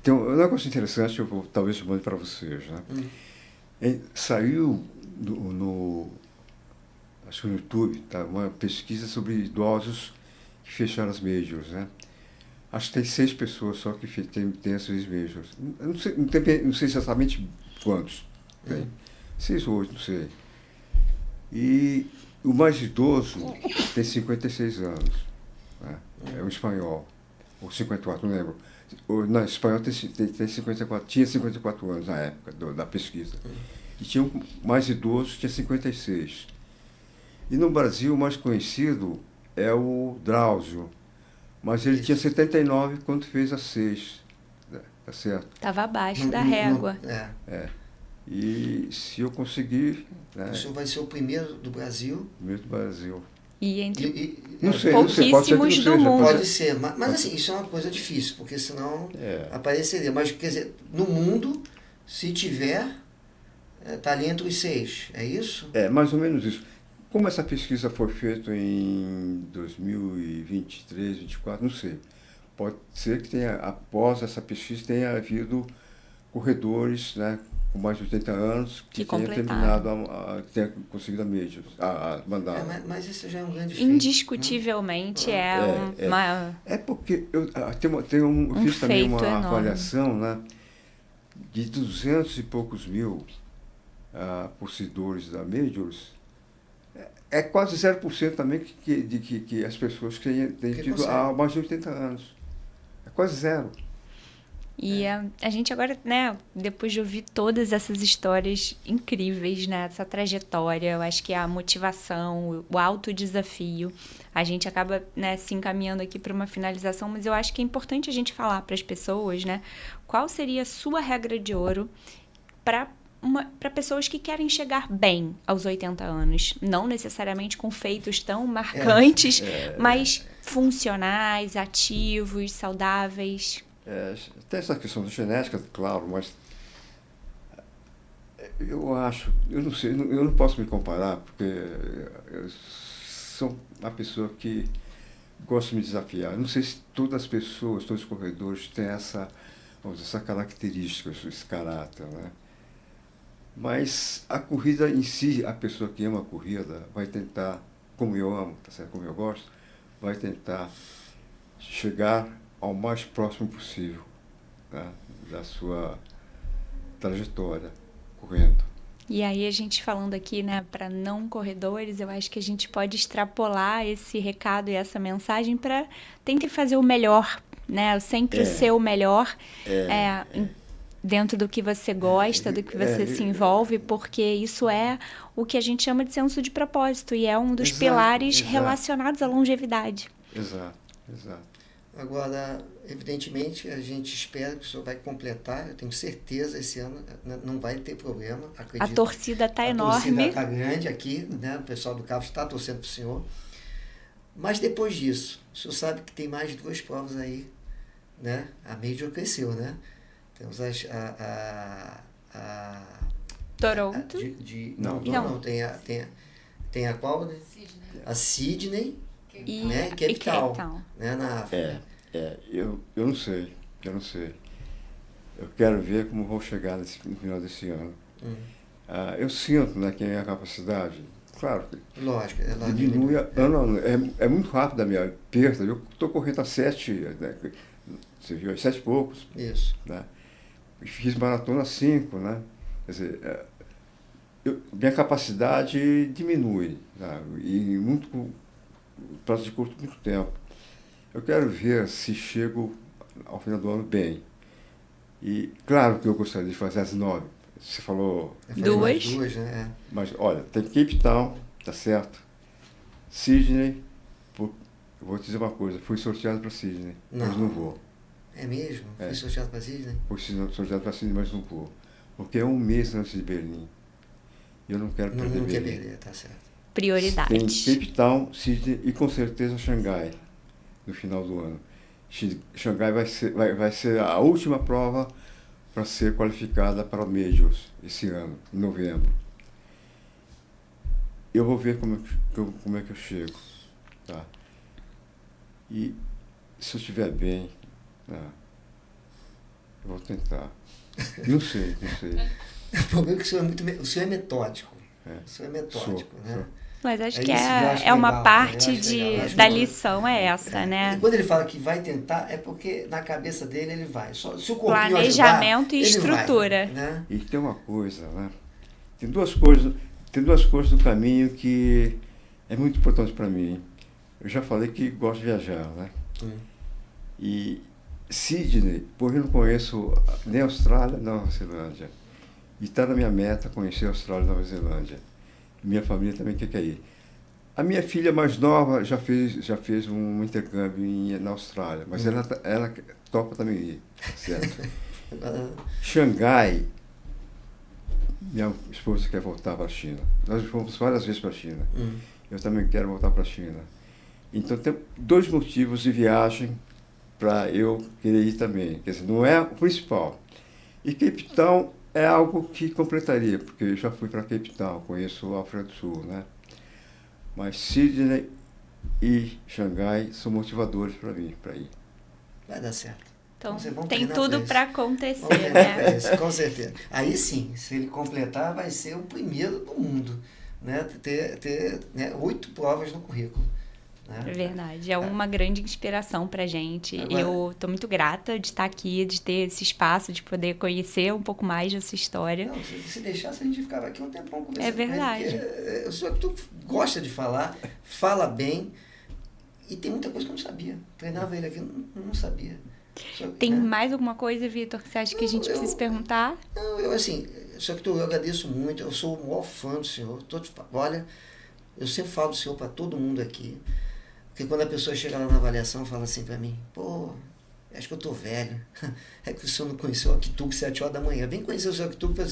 tem um negócio interessante, talvez eu mande para vocês, né? Saiu acho que no YouTube, tá, uma pesquisa sobre idosos que fecharam as majors, né? Acho que tem 6 pessoas só que tem as 6 majors. Eu não sei exatamente quantos tem. 6 ou 8, não sei. E o mais idoso tem 56 anos. Né? É um espanhol. Ou 54, não lembro. Não, o espanhol tem 54, tinha 54 anos na época da pesquisa. E tinha um mais idoso que tinha 56. E no Brasil, o mais conhecido é o Drauzio. Mas ele tinha 79 quando fez as 6. Tá certo? Estava abaixo da régua. E se eu conseguir... Né, o senhor vai ser o primeiro do Brasil. Primeiro do Brasil. E entre pouquíssimos do mundo. Pode ser, mas assim, isso é uma coisa difícil, porque senão apareceria. Mas, quer dizer, no mundo, se tiver, está ali entre os 6, é isso? É, mais ou menos isso. Como essa pesquisa foi feita em 2023, 2024, não sei. Pode ser que após essa pesquisa tenha havido corredores, né, com mais de 80 anos que tenham terminado, tenha conseguido a major, a mandar. Mas isso já é um grande feito. Indiscutivelmente uma... É porque eu fiz também uma enorme avaliação, né, de 200 e poucos mil possuidores da majors. É quase 0% também que as pessoas têm tido há mais de 80 anos. É quase zero. E a gente agora, né, depois de ouvir todas essas histórias incríveis, né, essa trajetória, eu acho que a motivação, o alto desafio, a gente acaba, né, se encaminhando aqui para uma finalização, mas eu acho que é importante a gente falar para as pessoas, né, qual seria a sua regra de ouro para pessoas que querem chegar bem aos 80 anos. Não necessariamente com feitos tão marcantes, mas funcionais, ativos, saudáveis. Tem essa questão da genética, claro, mas eu não sei, eu não posso me comparar, porque eu sou uma pessoa que gosta de me desafiar. Não sei se todas as pessoas, todos os corredores têm essa característica, esse caráter, né? Mas a corrida em si, a pessoa que ama a corrida vai tentar, como eu amo, tá certo? Como eu gosto, vai tentar chegar ao mais próximo possível, tá, da sua trajetória correndo. E aí a gente falando aqui, né, para não corredores, eu acho que a gente pode extrapolar esse recado e essa mensagem para tentar fazer o melhor, né, sempre ser o melhor. Dentro do que você gosta, do que você se envolve, porque isso é o que a gente chama de senso de propósito e é um dos pilares relacionados à longevidade. Exato. Agora, evidentemente, a gente espera que o senhor vai completar, eu tenho certeza, esse ano não vai ter problema, acredito. A torcida está enorme. A torcida está grande aqui, né? O pessoal do Cabo está torcendo para o senhor. Mas depois disso, o senhor sabe que tem mais 2 provas aí, né? A Major cresceu, né? Temos Toronto? Não. Tem a qual, né? Sydney. A Sydney e né? Cape Town, né? Na África. Eu não sei. Eu quero ver como vou chegar no final desse ano. Eu sinto, né, que a minha capacidade, claro, lógico, diminui ano a ano. É muito rápido a minha perda. Eu estou correndo a 7, né? Você viu, 7 e poucos. Isso. Né? Fiz maratona 5, né? Quer dizer, minha capacidade diminui, né? E prazo de curto muito tempo. Eu quero ver se chego ao final do ano bem. E claro que eu gostaria de fazer as 9. Você falou... 2, né? Mas olha, tem Cape Town, tá certo? Sydney, eu vou te dizer uma coisa, fui sorteado para Sydney, mas não vou. É mesmo? Fui sorteado para Sydney? Fui sorteado para Sydney, mas não vou. Porque é um mês antes de Berlim. Eu não quero perder Não quer Berlim. perder, tá certo. Prioridades. Tem Cape Town, Sydney e com certeza Xangai, no final do ano. Xangai vai ser a última prova para ser qualificada para o Majors esse ano, em novembro. Eu vou ver como é que eu chego. Tá? E se eu estiver bem, eu vou tentar. Não sei. O problema é que o senhor é metódico. O senhor é metódico, sou, né? sou. Mas acho que isso, é uma legal, parte da legal. lição é essa, né? E quando ele fala que vai tentar, é porque na cabeça dele ele vai. Só, se o corpinho Planejamento ajudar, e estrutura. vai, né? E tem uma coisa, né? Tem duas coisas no caminho que é muito importante para mim. Eu já falei que gosto de viajar, né? E Sydney, porque eu não conheço nem a Austrália, nem a Nova Zelândia. E está na minha meta conhecer a Austrália e a Nova Zelândia. Minha família também quer ir. A minha filha mais nova já fez um intercâmbio na Austrália, mas ela topa também ir, certo? Xangai, minha esposa quer voltar para a China. Nós fomos várias vezes para a China. Eu também quero voltar para a China. Então, tem 2 motivos de viagem para eu querer ir também. Quer dizer, não é o principal. E Cape Town é algo que completaria, porque eu já fui para Cape Town, conheço a África do Sul, né? Mas Sydney e Xangai são motivadores para mim, para ir. Vai dar certo. Então, tem tudo para acontecer, né? Isso, com certeza. Aí sim, se ele completar, vai ser o primeiro do mundo, né? Ter 8 provas no currículo. Né? É verdade, é uma grande inspiração pra gente. Agora, eu estou muito grata de estar aqui, de ter esse espaço, de poder conhecer um pouco mais dessa história. Não, se deixasse, a gente ficava aqui um tempão conversando. É verdade. Eu sou que tu gosta de falar, fala bem, e tem muita coisa que eu não sabia. Treinava ele aqui, não sabia. Tem mais alguma coisa, Vitor, que você acha que a gente precisa perguntar? Não, eu agradeço muito, eu sou o maior fã do senhor. Olha, eu sempre falo do senhor para todo mundo aqui. Porque quando a pessoa chega lá na avaliação, fala assim para mim, pô, acho que eu tô velho. É que o senhor não conheceu o Akitub 7 horas da manhã. Vem conhecer o seu Akitub para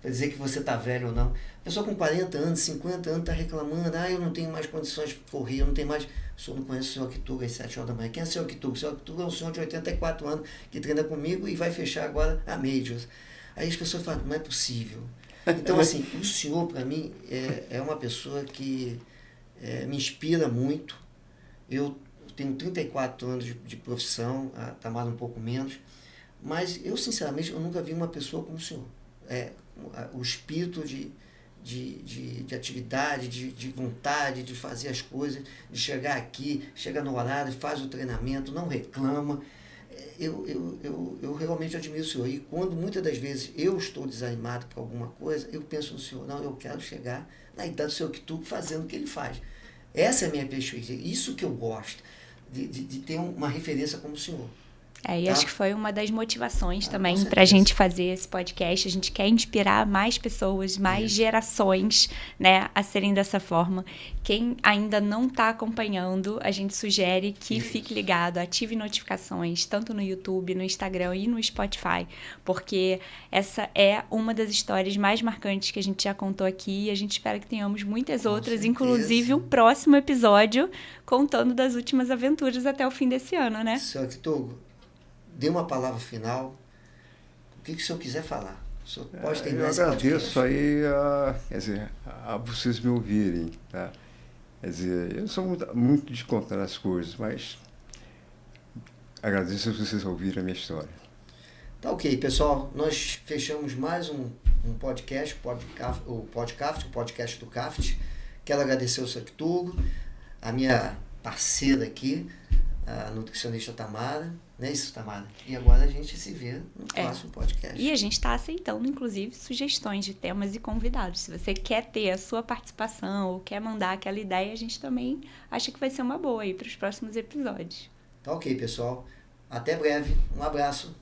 dizer que você tá velho ou não. A pessoa com 40 anos, 50 anos tá reclamando, eu não tenho mais condições de correr, eu não tenho mais... O senhor não conhece o seu Akitub às 7 horas da manhã. Quem é o seu Akitub? O seu Akitub é um senhor de 84 anos que treina comigo e vai fechar agora a Majors. Aí as pessoas falam, não é possível. Então, assim, o senhor, para mim, é uma pessoa que... me inspira muito. Eu tenho 34 anos de profissão, a Tamara um pouco menos, mas eu, sinceramente, eu nunca vi uma pessoa como o senhor. O espírito de atividade, de vontade de fazer as coisas, de chegar aqui, chega no horário, faz o treinamento, não reclama. Eu realmente admiro o senhor. E quando muitas das vezes eu estou desanimado por alguma coisa, eu penso no senhor, não, eu quero chegar na idade do seu Akitub fazendo o que ele faz. Essa é a minha perspectiva. Isso que eu gosto, de ter uma referência como o senhor. E acho que foi uma das motivações também para a gente fazer esse podcast. A gente quer inspirar mais pessoas, mais gerações, né, a serem dessa forma. Quem ainda não está acompanhando, a gente sugere que fique ligado, ative notificações, tanto no YouTube, no Instagram e no Spotify, porque essa é uma das histórias mais marcantes que a gente já contou aqui e a gente espera que tenhamos muitas outras, inclusive um próximo episódio contando das últimas aventuras até o fim desse ano, né? Seu Akitub, dê uma palavra final. O que o senhor quiser falar. O senhor pode terminar esse podcast. Eu agradeço aí a vocês me ouvirem. Tá? Quer dizer, eu sou muito de contar as coisas, mas agradeço vocês ouvirem a minha história. Tá ok, pessoal. Nós fechamos mais um podcast, o podcast do CAFT. Quero agradecer ao seu Akitub, a minha parceira aqui, a nutricionista Tamara. Não é isso, Tamara? E agora a gente se vê no próximo podcast. E a gente está aceitando, inclusive, sugestões de temas e convidados. Se você quer ter a sua participação ou quer mandar aquela ideia, a gente também acha que vai ser uma boa aí para os próximos episódios. Tá ok, pessoal. Até breve. Um abraço.